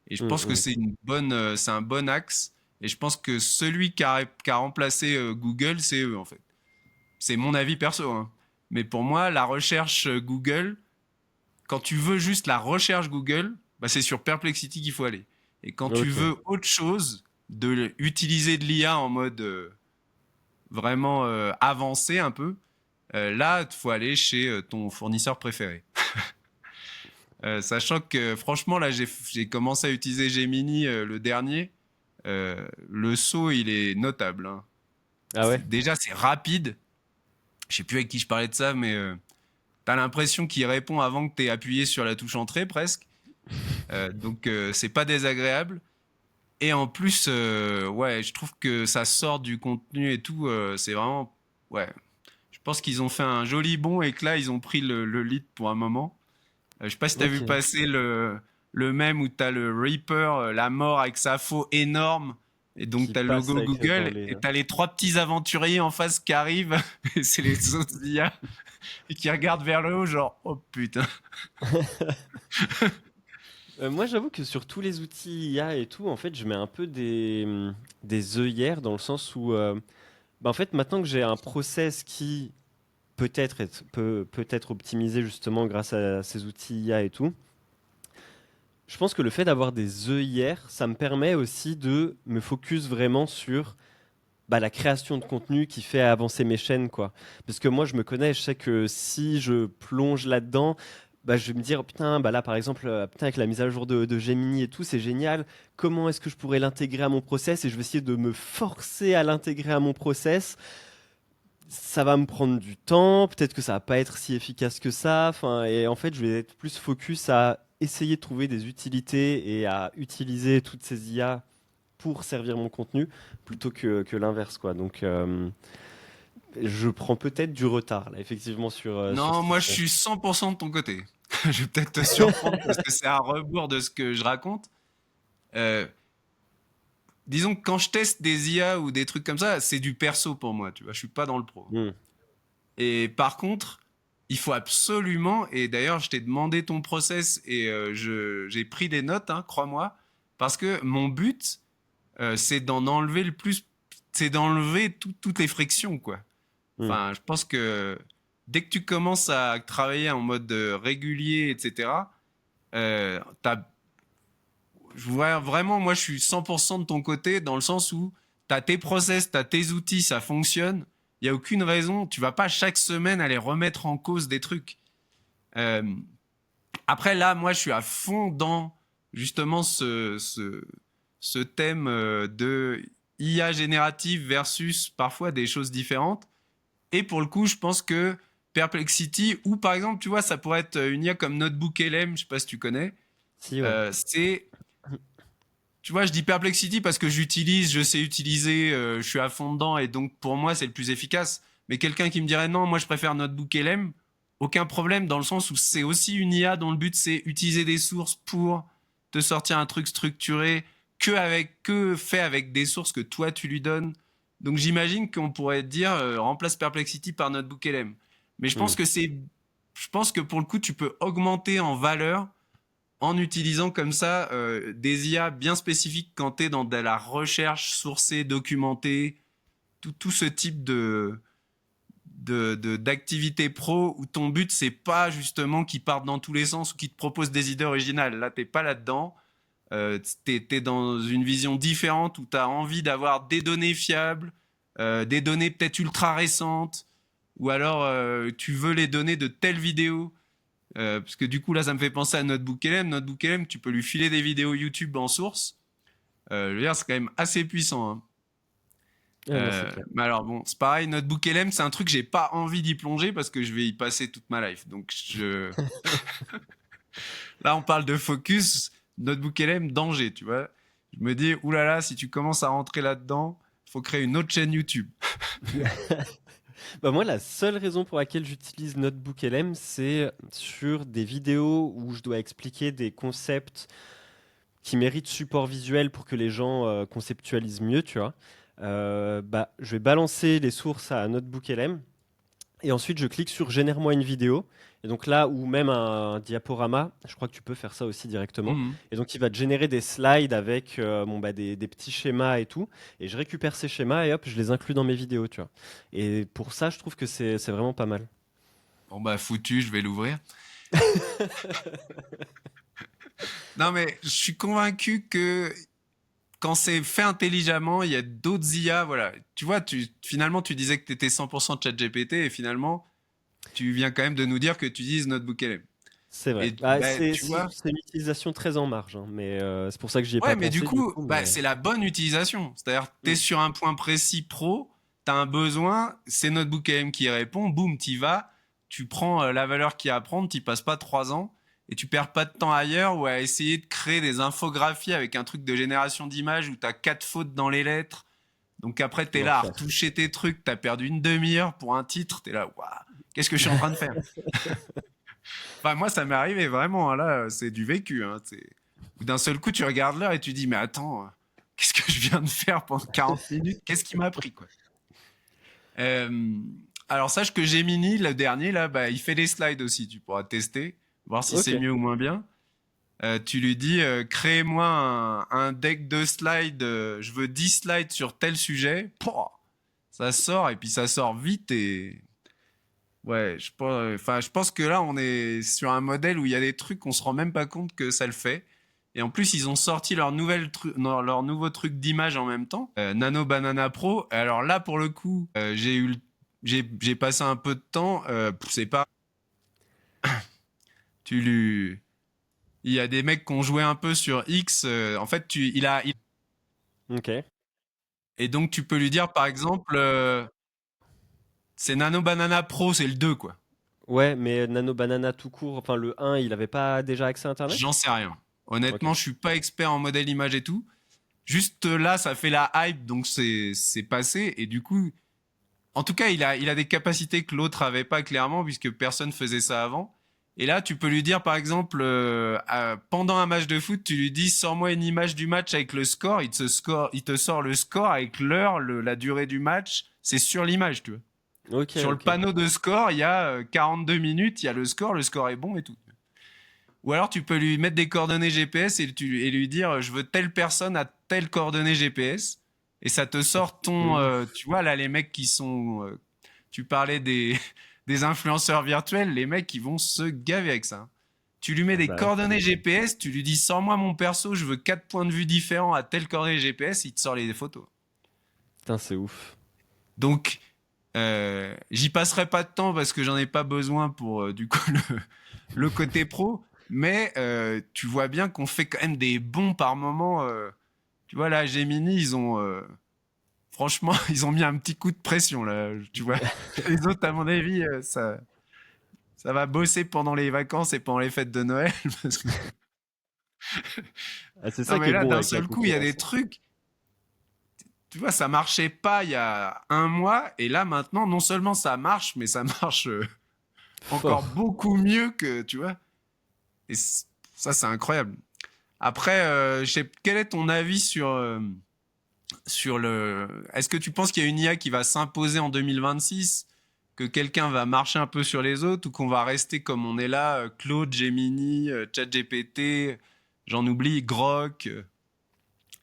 Et je pense que Mm, c'est un bon axe. Et je pense que celui qui a remplacé Google, c'est eux en fait. C'est mon avis perso, hein. Mais pour moi, la recherche Google, quand tu veux juste la recherche Google, bah c'est sur Perplexity qu'il faut aller. Et quand tu ok. veux autre chose, utiliser de l'IA en mode vraiment avancé un peu, là, il faut aller chez ton fournisseur préféré. Sachant que franchement, là, j'ai commencé à utiliser Gemini le dernier. Le saut, il est notable, hein. Ah ouais? Déjà, c'est rapide. Je sais plus avec qui je parlais de ça, mais t'as l'impression qu'il répond avant que t'aies appuyé sur la touche entrée presque. Donc c'est pas désagréable. Et en plus, ouais, je trouve que ça sort du contenu et tout. C'est vraiment, ouais. Je pense qu'ils ont fait un joli bond et que là ils ont pris le lead pour un moment. Je sais pas si t'as vu Ok. passer le mème où t'as le Reaper, la mort avec sa faux énorme. Et donc Qui t'as le passe logo avec dans Google les. et t'as les trois petits aventuriers en face qui arrivent. Et c'est les autres IA et qui regardent vers le haut genre oh putain. Moi, j'avoue que sur tous les outils IA et tout, en fait, je mets un peu des œillères dans le sens où, bah, en fait, maintenant que j'ai un process qui peut être optimisé justement grâce à ces outils IA et tout, je pense que le fait d'avoir des œillères, ça me permet aussi de me focus vraiment sur bah, la création de contenu qui fait avancer mes chaînes, quoi. Parce que moi, je me connais, je sais que si je plonge là-dedans, bah, je vais me dire, oh, putain, bah là, par exemple, putain, avec la mise à jour de Gemini et tout, c'est génial. Comment est-ce que je pourrais l'intégrer à mon process? Et je vais essayer de me forcer à l'intégrer à mon process. Ça va me prendre du temps, peut-être que ça va pas être si efficace que ça. Enfin, et en fait, je vais être plus focus à essayer de trouver des utilités et à utiliser toutes ces IA pour servir mon contenu plutôt que l'inverse, quoi. Donc, je prends peut-être du retard, là, effectivement, sur Non, cet moi je aspect. suis 100% de ton côté. Je vais peut-être te surprendre parce que c'est à rebours de ce que je raconte. Euh, Disons que quand je teste des IA ou des trucs comme ça, c'est du perso pour moi, tu vois, je suis pas dans le pro. Hmm. Et par contre, il faut absolument, et d'ailleurs je t'ai demandé ton process et j'ai pris des notes, hein, crois-moi, parce que mon but, c'est d'en enlever le plus, c'est d'enlever toutes les frictions, quoi. Hmm. Enfin, je pense que dès que tu commences à travailler en mode régulier, etc., t'as je vois vraiment, moi, je suis 100% de ton côté dans le sens où tu as tes process, tu as tes outils, ça fonctionne. Il n'y a aucune raison. Tu vas pas chaque semaine aller remettre en cause des trucs. Euh, Après, là, moi, je suis à fond dans justement ce thème de IA générative versus parfois des choses différentes. Et pour le coup, je pense que Perplexity, ou par exemple, tu vois, ça pourrait être une IA comme NotebookLM, je sais pas si tu connais. Si, ouais. C'est Tu vois, je dis Perplexity parce que je sais utiliser, je suis à fond dedans et donc pour moi c'est le plus efficace. Mais quelqu'un qui me dirait non, moi je préfère NotebookLM, aucun problème dans le sens où c'est aussi une IA dont le but c'est utiliser des sources pour te sortir un truc structuré que fait avec des sources que toi tu lui donnes. Donc j'imagine qu'on pourrait dire remplace Perplexity par NotebookLM. Mais Hmm. je pense que pour le coup tu peux augmenter en valeur en utilisant comme ça des IA bien spécifiques quand tu es dans de la recherche sourcée, documentée, tout ce type d'activité pro où ton but c'est pas justement qu'ils partent dans tous les sens ou qu'ils te proposent des idées originales. Là, t'es pas là-dedans. T'es dans une vision différente où tu as envie d'avoir des données fiables, des données peut-être ultra récentes, ou alors tu veux les données de telle vidéo. Parce que du coup, là, ça me fait penser à NotebookLM. NotebookLM, tu peux lui filer des vidéos YouTube en source. Je veux dire, c'est quand même assez puissant, hein. Ouais, non, c'est clair. Mais alors, bon, c'est pareil, NotebookLM, c'est un truc que j'ai pas envie d'y plonger parce que je vais y passer toute ma life. Là, on parle de focus. NotebookLM, danger, tu vois. Je me dis, oulala, si tu commences à rentrer là-dedans, il faut créer une autre chaîne YouTube. Bah moi, la seule raison pour laquelle j'utilise Notebook c'est sur des vidéos où je dois expliquer des concepts qui mérite support visuel pour que les gens conceptualisent mieux, tu vois, je vais balancer les sources à NotebookLM et ensuite je clique sur génère-moi une vidéo. Et donc là, ou même un diaporama, je crois que tu peux faire ça aussi directement. Mhm. Et donc il va te générer des slides avec des petits schémas et tout. Et je récupère ces schémas et hop, je les inclus dans mes vidéos, tu vois. Et pour ça, je trouve que c'est vraiment pas mal. Bon bah foutu, je vais l'ouvrir. Non mais je suis convaincu que quand c'est fait intelligemment, il y a d'autres IA, voilà. Tu vois, finalement tu disais que tu étais 100% ChatGPT et finalement tu viens quand même de nous dire que tu utilises NotebookLM. C'est vrai. Et Bah, bah, tu vois, c'est une utilisation très en marge, hein, mais c'est pour ça que j'y ai ouais, pas mais du pensé du coup, coup. bah, Mais c'est la bonne utilisation. C'est-à-dire, tu es Mm. sur un point précis pro, tu as un besoin, c'est NotebookLM qui répond, boum, t'y vas, tu prends la valeur qu'il y a à prendre, t'y passes pas 3 ans et tu perds pas de temps ailleurs ou à essayer de créer des infographies avec un truc de génération d'images où tu as 4 fautes dans les lettres. Donc après, tu es là à l'enfer. retoucher tes trucs, tu as perdu une demi-heure pour un titre, tu es là, waouh, qu'est-ce que je suis en train de faire? Enfin, moi, ça m'est arrivé vraiment, hein, là, c'est du vécu. Hein, d'un seul coup, tu regardes l'heure et tu dis, mais attends, qu'est-ce que je viens de faire pendant 40 minutes? Qu'est-ce qui m'a pris, quoi? Euh, alors, sache que Gemini, le dernier, là, bah, il fait des slides aussi. Tu pourras tester, voir si Ok. c'est mieux ou moins bien. Tu lui dis, crée-moi un deck de slides, je veux 10 slides sur tel sujet. Pouah, ça sort, et puis ça sort vite et ouais, je pense que là, on est sur un modèle où il y a des trucs qu'on se rend même pas compte que ça le fait. Et en plus, ils ont sorti leur nouveau truc d'image en même temps, Nano Banana Pro. Alors là, pour le coup, j'ai passé un peu de temps. C'est pas, tu lui, il y a des mecs qui ont joué un peu sur X. En fait, Ok. et donc tu peux lui dire, par exemple, c'est Nano Banana Pro, c'est le 2 quoi. Ouais, mais Nano Banana tout court, enfin le un, il avait pas déjà accès à Internet? J'en sais rien. Ok. Honnêtement, je suis pas expert en modèle image et tout. Juste là, ça fait la hype, donc c'est passé. Et du coup, en tout cas, il a des capacités que l'autre avait pas clairement, puisque personne faisait ça avant. Et là, tu peux lui dire, par exemple, pendant un match de foot, tu lui dis, sors-moi une image du match avec le score. Il te sort le score avec l'heure, la durée du match. C'est sur l'image, tu vois. Ok, Sur le ok. panneau de score, il y a 42 minutes, il y a le score est bon et tout. Ou alors tu peux lui mettre des coordonnées GPS et lui dire je veux telle personne à telle coordonnée GPS et ça te sort tu vois là les mecs qui sont tu parlais des influenceurs virtuels, les mecs ils vont se gaver avec ça. Tu lui mets Ah des bah, ça coordonnées m'étonne. GPS, tu lui dis sors-moi mon perso, je veux 4 points de vue différents à telle coordonnée GPS, il te sort les photos. Putain, c'est ouf. Donc j'y passerai pas de temps parce que j'en ai pas besoin pour du coup le côté pro, mais tu vois bien qu'on fait quand même des bons par moment. Tu vois là, Gemini, franchement, ils ont mis un petit coup de pression là. Tu vois, les autres à mon avis, ça va bosser pendant les vacances et pendant les fêtes de Noël. Parce que... Ah, c'est Non ça qui mais est là, bon d'un avec la seul coup, il y a des concurrence. trucs. Tu vois, ça marchait pas il y a un mois, et là maintenant, non seulement ça marche, mais ça marche encore Fort. beaucoup mieux que, tu vois. Et ça, c'est incroyable. Après, quel est ton avis sur le... Est-ce que tu penses qu'il y a une IA qui va s'imposer en 2026, que quelqu'un va marcher un peu sur les autres, ou qu'on va rester comme on est là, Claude, Gemini, ChatGPT, j'en oublie, Grok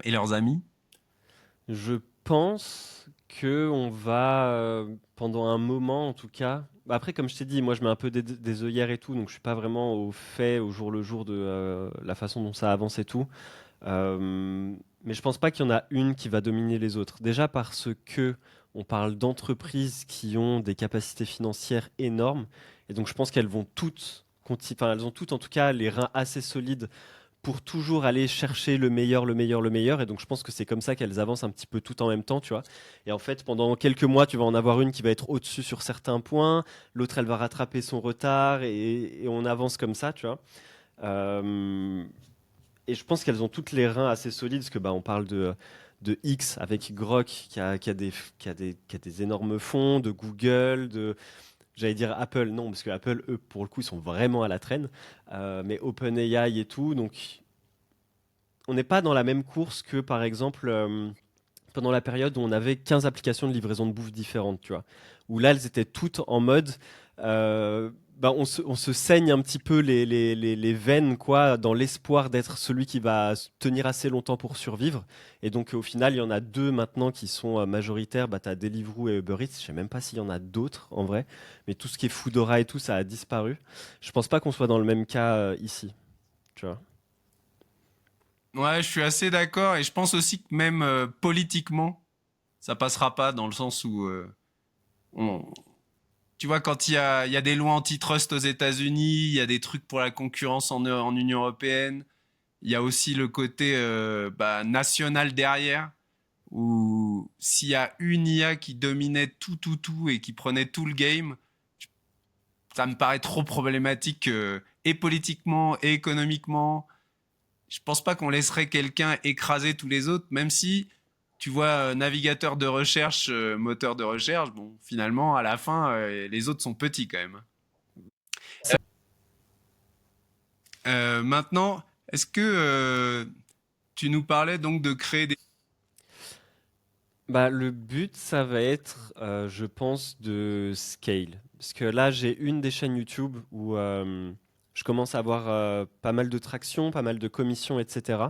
et leurs amis? Je pense que on va, pendant un moment en tout cas. Bah, après, comme je t'ai dit, moi je mets un peu des œillères et tout, donc je suis pas vraiment au fait, au jour le jour de la façon dont ça avance et tout. Mais je pense pas qu'il y en a une qui va dominer les autres. Déjà parce que on parle d'entreprises qui ont des capacités financières énormes, et donc je pense qu'elles vont toutes, enfin elles ont toutes en tout cas les reins assez solides pour toujours aller chercher le meilleur, le meilleur, le meilleur. Et donc, je pense que c'est comme ça qu'elles avancent un petit peu tout en même temps, tu vois. Et en fait, pendant quelques mois, tu vas en avoir une qui va être au-dessus sur certains points, l'autre, elle va rattraper son retard, et on avance comme ça, tu vois. Euh, et je pense qu'elles ont toutes les reins assez solides, parce que bah, on parle de X avec Grok qui a des énormes fonds, de Google, j'allais dire Apple, non, parce que Apple, eux, pour le coup, ils sont vraiment à la traîne, mais OpenAI et tout, donc on n'est pas dans la même course que, par exemple, pendant la période où on avait 15 applications de livraison de bouffe différentes, tu vois. Où là, elles étaient toutes en mode, on se saigne un petit peu les veines, quoi, dans l'espoir d'être celui qui va tenir assez longtemps pour survivre. Et donc, au final, il y en a deux maintenant qui sont majoritaires. Bah, tu as Deliveroo et Uber Eats. Je sais même pas s'il y en a d'autres, en vrai. Mais tout ce qui est Foodora et tout, ça a disparu. Je pense pas qu'on soit dans le même cas ici, tu vois. Ouais, je suis assez d'accord et je pense aussi que même politiquement, ça passera pas dans le sens où on, tu vois, quand il y a des lois antitrust aux États-Unis, il y a des trucs pour la concurrence en Union européenne, il y a aussi le côté national derrière, où s'il y a une IA qui dominait tout et qui prenait tout le game, ça me paraît trop problématique et politiquement et économiquement. Je pense pas qu'on laisserait quelqu'un écraser tous les autres, même si tu vois navigateur de recherche, moteur de recherche, bon finalement à la fin les autres sont petits quand même. Maintenant, est-ce que tu nous parlais donc de créer des... Bah, le but, ça va être, je pense, de scale. Parce que là, j'ai une des chaînes YouTube où je commence à avoir pas mal de traction, pas mal de commissions, etc.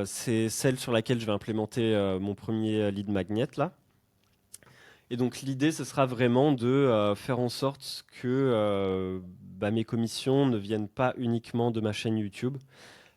C'est celle sur laquelle je vais implémenter mon premier lead magnet, là. Et donc, l'idée, ce sera vraiment de faire en sorte que mes commissions ne viennent pas uniquement de ma chaîne YouTube,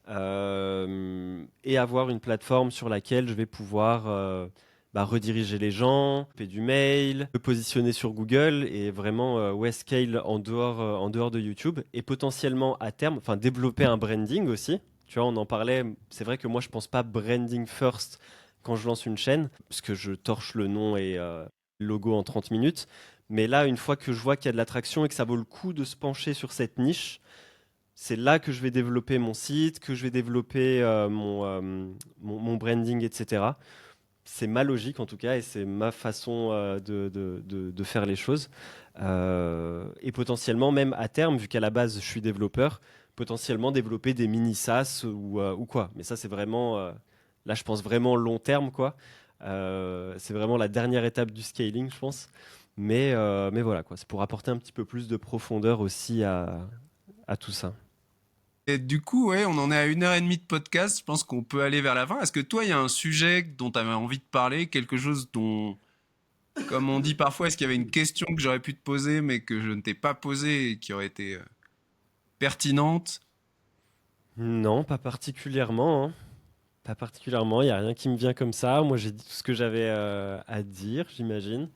et avoir une plateforme sur laquelle je vais pouvoir rediriger les gens, faire du mail, me positionner sur Google et vraiment scale en dehors de YouTube et potentiellement à terme, enfin développer un branding aussi. Tu vois, on en parlait. C'est vrai que moi, je pense pas branding first quand je lance une chaîne, parce que je torche le nom et le logo en 30 minutes. Mais là, une fois que je vois qu'il y a de l'attraction et que ça vaut le coup de se pencher sur cette niche, c'est là que je vais développer mon site, que je vais développer mon branding, etc. C'est ma logique en tout cas et c'est ma façon de faire les choses. Et potentiellement, même à terme, vu qu'à la base je suis développeur, potentiellement développer des mini SaaS ou quoi. Mais ça, c'est vraiment, là, je pense vraiment long terme, quoi. C'est vraiment la dernière étape du scaling, je pense. Mais voilà, quoi. C'est pour apporter un petit peu plus de profondeur aussi à tout ça. Et du coup, ouais, on en est à 1 heure et demie de podcast. Je pense qu'on peut aller vers la fin. Est-ce que toi, il y a un sujet dont tu avais envie de parler, quelque chose dont, comme on dit parfois, est-ce qu'il y avait une question que j'aurais pu te poser mais que je ne t'ai pas posée et qui aurait été pertinente? Non, pas particulièrement, hein. Pas particulièrement, il n'y a rien qui me vient comme ça. Moi, j'ai dit tout ce que j'avais à dire, j'imagine.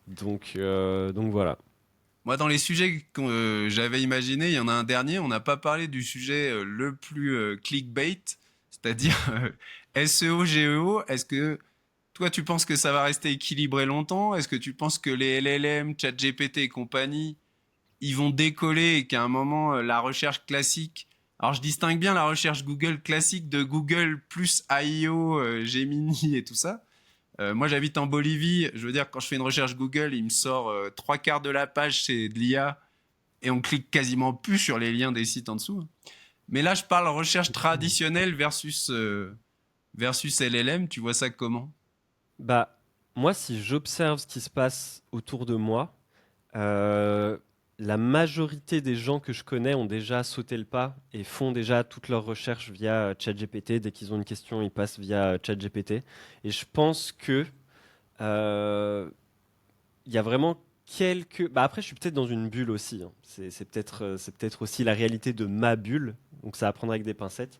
Donc voilà. Moi, dans les sujets que j'avais imaginés, il y en a un dernier. On n'a pas parlé du sujet le plus clickbait, c'est-à-dire SEO, GEO. Est-ce que toi, tu penses que ça va rester équilibré longtemps? Est-ce que tu penses que les LLM, ChatGPT et compagnie, ils vont décoller et qu'à un moment, la recherche classique... Alors, je distingue bien la recherche Google classique de Google plus IO, Gemini et tout ça. Moi, j'habite en Bolivie. Je veux dire, quand je fais une recherche Google, il me sort trois quarts de la page, c'est de l'IA, et on clique quasiment plus sur les liens des sites en dessous. Mais là, je parle recherche traditionnelle versus LLM. Tu vois ça comment? Bah, moi, si j'observe ce qui se passe autour de moi, euh, la majorité des gens que je connais ont déjà sauté le pas et font déjà toutes leurs recherches via ChatGPT. Dès qu'ils ont une question, ils passent via ChatGPT. Et je pense que euh, il y a vraiment quelques. Bah après, je suis peut-être dans une bulle aussi, hein. C'est peut-être aussi la réalité de ma bulle. Donc ça à prendre avec des pincettes.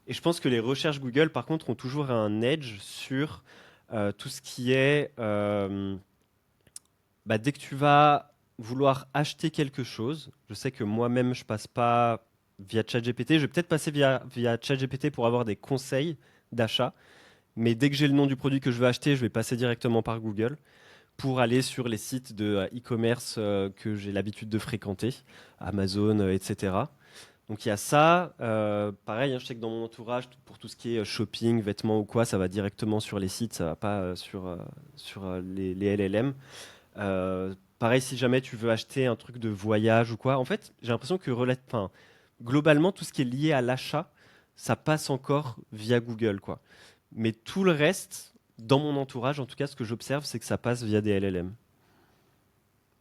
Et je pense que les recherches Google, par contre, ont toujours un edge sur tout ce qui est. Dès que tu vas vouloir acheter quelque chose, je sais que moi-même, je passe pas via ChatGPT. Je vais peut-être passer via ChatGPT pour avoir des conseils d'achat. Mais dès que j'ai le nom du produit que je veux acheter, je vais passer directement par Google pour aller sur les sites de e-commerce que j'ai l'habitude de fréquenter, Amazon, etc. Donc il y a ça. Pareil, hein, je sais que dans mon entourage, pour tout ce qui est shopping, vêtements ou quoi, ça va directement sur les sites, ça va pas sur les LLM. Pareil, si jamais tu veux acheter un truc de voyage ou quoi, en fait, j'ai l'impression que globalement, tout ce qui est lié à l'achat, ça passe encore via Google, quoi. Mais tout le reste, dans mon entourage, en tout cas, ce que j'observe, c'est que ça passe via des LLM.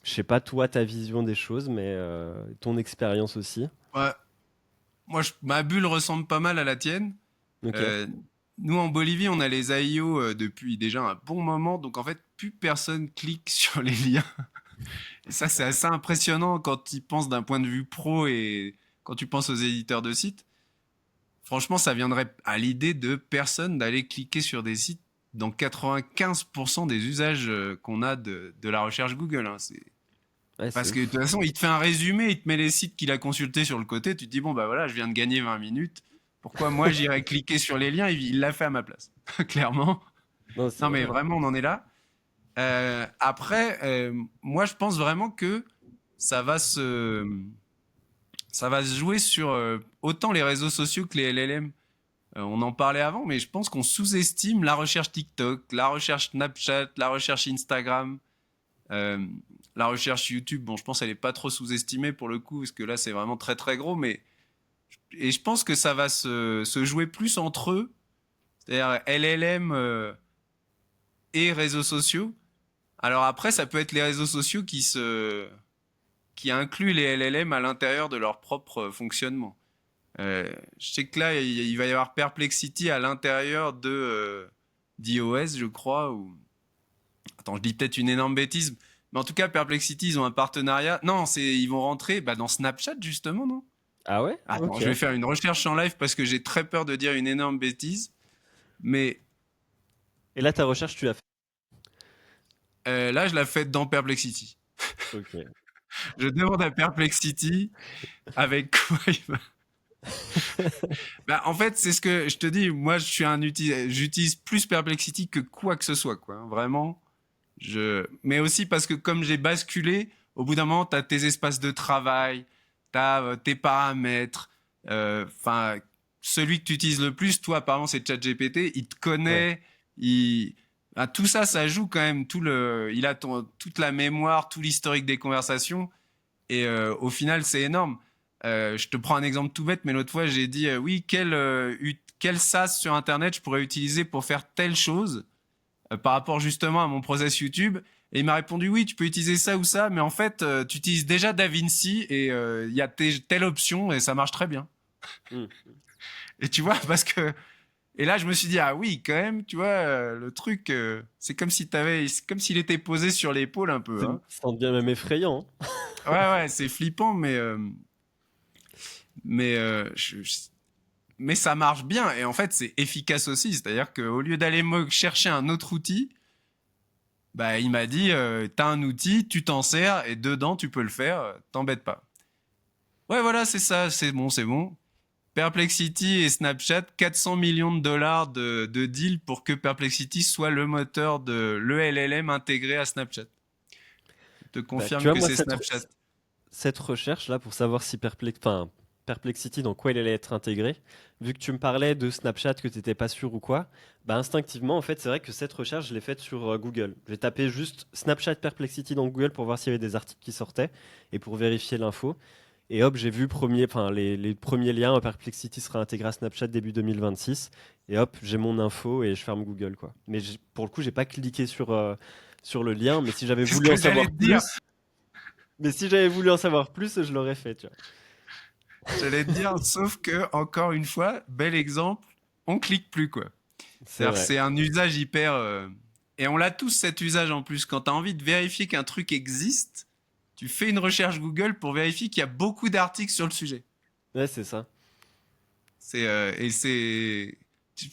Je sais pas, toi, ta vision des choses, mais ton expérience aussi. Ouais. Moi, ma bulle ressemble pas mal à la tienne. Ok. Euh, Nous, en Bolivie, on a les AIO depuis déjà un bon moment, donc en fait, plus personne clique sur les liens. Et ça, c'est assez impressionnant quand tu y penses d'un point de vue pro et quand tu penses aux éditeurs de sites. Franchement, ça viendrait à l'idée de personne d'aller cliquer sur des sites dans 95% des usages qu'on a de la recherche Google, hein. Ouais, c'est Parce que de ouf. toute façon, il te fait un résumé, il te met les sites qu'il a consultés sur le côté, tu te dis, bon, bah voilà, je viens de gagner 20 minutes. Pourquoi moi j'irais cliquer sur les liens? Il l'a fait à ma place, clairement. Non, c'est Non, mais vrai. vraiment, on en est là. Après, moi, je pense vraiment que ça va se, ça va se jouer sur autant les réseaux sociaux que les LLM. On en parlait avant, mais je pense qu'on sous-estime la recherche TikTok, la recherche Snapchat, la recherche Instagram, euh, la recherche YouTube. Bon, je pense qu'elle est pas trop sous-estimée pour le coup, parce que là, c'est vraiment très très gros, mais et je pense que ça va se jouer plus entre eux, c'est-à-dire LLM et réseaux sociaux. Alors après, ça peut être les réseaux sociaux qui incluent les LLM à l'intérieur de leur propre fonctionnement. Je sais que là, il va y avoir Perplexity à l'intérieur d'iOS, je crois. Ou... Attends, je dis peut-être une énorme bêtise. Mais en tout cas, Perplexity, ils ont un partenariat. Non, ils vont rentrer dans Snapchat, justement, non? Ah ouais? Attends, Ok. je vais faire une recherche en live parce que j'ai très peur de dire une énorme bêtise. Mais Et là, ta recherche, tu l'as fait. là, je la fais dans Perplexity. Ok. Je demande à Perplexity avec quoi il va. Bah, en fait, c'est ce que je te dis. Moi, j'utilise plus Perplexity que quoi que ce soit, quoi. Vraiment. Mais aussi parce que comme j'ai basculé, au bout d'un moment, tu as tes espaces de travail, tu as tes paramètres. Enfin, celui que tu utilises le plus, toi, apparemment, c'est ChatGPT. Il te Ouais. connaît. Il... Ah, tout ça, ça joue quand même. Il a toute la mémoire, tout l'historique des conversations. Et au final, c'est énorme. Je te prends un exemple tout bête, mais l'autre fois, j'ai dit oui, quel SaaS sur Internet je pourrais utiliser pour faire telle chose par rapport justement à mon process YouTube. Et il m'a répondu oui, tu peux utiliser ça ou ça, mais en fait, tu utilises déjà DaVinci et il y a telle option et ça marche très bien. Hmm. Et tu vois, parce que et là, je me suis dit ah oui, quand même, tu vois, le truc, c'est comme s'il était posé sur l'épaule un peu, hein. Ça en devient même effrayant, hein. Ouais, ouais, c'est flippant, mais mais ça marche bien et en fait c'est efficace aussi, c'est-à-dire qu'au lieu d'aller chercher un autre outil, bah il m'a dit t'as un outil, tu t'en sers et dedans tu peux le faire, t'embête pas. Ouais voilà c'est ça, c'est bon c'est bon. Perplexity et Snapchat 400 millions de dollars de deal pour que Perplexity soit le moteur de le LLM intégré à Snapchat. Je te Bah, tu confirme vois, que moi, c'est Snapchat. cette recherche-là, pour savoir si Perplexity, dans quoi elle allait être intégrée, vu que tu me parlais de Snapchat, que tu n'étais pas sûr ou quoi, bah, instinctivement, en fait, c'est vrai que cette recherche, je l'ai faite sur Google. J'ai tapé juste Snapchat Perplexity dans Google pour voir s'il y avait des articles qui sortaient et pour vérifier l'info. Et hop, j'ai vu les premiers liens, Perplexity sera intégré à Snapchat début 2026. Et hop, j'ai mon info et je ferme Google, quoi. Mais pour le coup, j'ai pas cliqué sur le lien, mais si j'avais C'est ce voulu que en j'allais savoir te dire. plus, je l'aurais fait, tu vois. J'allais te dire, sauf que, encore une fois, bel exemple, on clique plus, quoi. C'est C'est-à-dire que vrai. c'est un usage hyper. Et on l'a tous cet usage en plus. Quand tu as envie de vérifier qu'un truc existe, tu fais une recherche Google pour vérifier qu'il y a beaucoup d'articles sur le sujet. Ouais, c'est ça. Et c'est.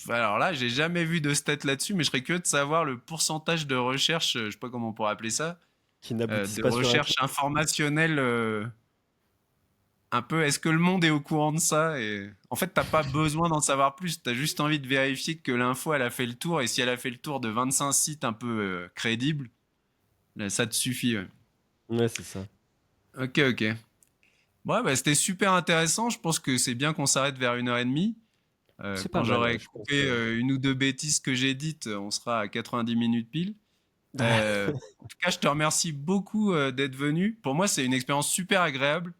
Alors là, j'ai jamais vu de stats là-dessus, mais je serais curieux de savoir le pourcentage de recherche, je sais pas comment on pourrait appeler ça, Qui n'aboutissent de pas sur recherche Internet. informationnelle un peu, est-ce que le monde est au courant de ça? Et en fait, t'as pas besoin d'en savoir plus. T'as juste envie de vérifier que l'info, elle a fait le tour. Et si elle a fait le tour de 25 sites un peu crédibles, là, ça te suffit. Ouais. Ouais, c'est ça. Ok, ok. Ouais, bah, c'était super intéressant. Je pense que c'est bien qu'on s'arrête vers 1h30. C'est pas Quand mal, ouais, j'aurai je pense. coupé une ou deux bêtises que j'ai dites, on sera à 90 minutes pile. En tout cas, je te remercie beaucoup d'être venu. Pour moi, c'est une expérience super agréable.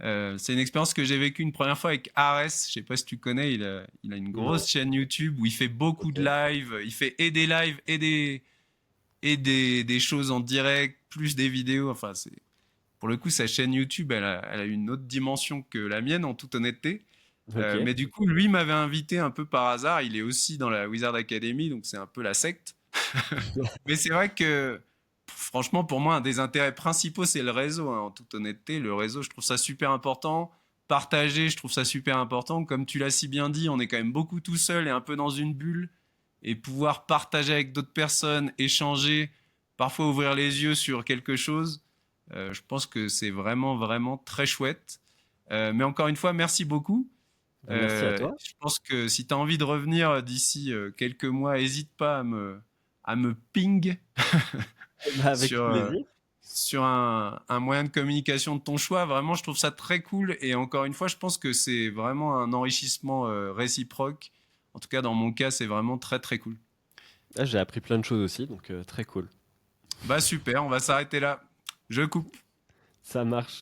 C'est une expérience que j'ai vécue une première fois avec Ares. Je sais pas si tu connais, il a une Non. grosse chaîne YouTube où il fait beaucoup de Ok. lives. Il fait et des lives et des choses en direct, plus des vidéos. Enfin, pour le coup, sa chaîne YouTube, elle a une autre dimension que la mienne, en toute honnêteté. Ok. Mais du coup, lui m'avait invité un peu par hasard. Il est aussi dans la Wizard Academy, donc c'est un peu la secte. Mais c'est vrai que, franchement, pour moi, un des intérêts principaux, c'est le réseau, hein, en toute honnêteté. Le réseau, je trouve ça super important. Partager, je trouve ça super important. Comme tu l'as si bien dit, on est quand même beaucoup tout seul et un peu dans une bulle. Et pouvoir partager avec d'autres personnes, échanger, parfois ouvrir les yeux sur quelque chose, je pense que c'est vraiment, vraiment très chouette. Mais encore une fois, merci beaucoup. Bah, merci à toi. Je pense que si tu as envie de revenir d'ici quelques mois, n'hésite pas à me ping Bah, avec sur, euh, plaisir. sur un moyen de communication de ton choix. Vraiment, je trouve ça très cool. Et encore une fois, je pense que c'est vraiment un enrichissement réciproque. En tout cas, dans mon cas, c'est vraiment très, très cool. Ah, j'ai appris plein de choses aussi, donc très cool. Bah super, on va s'arrêter là. Je coupe. Ça marche.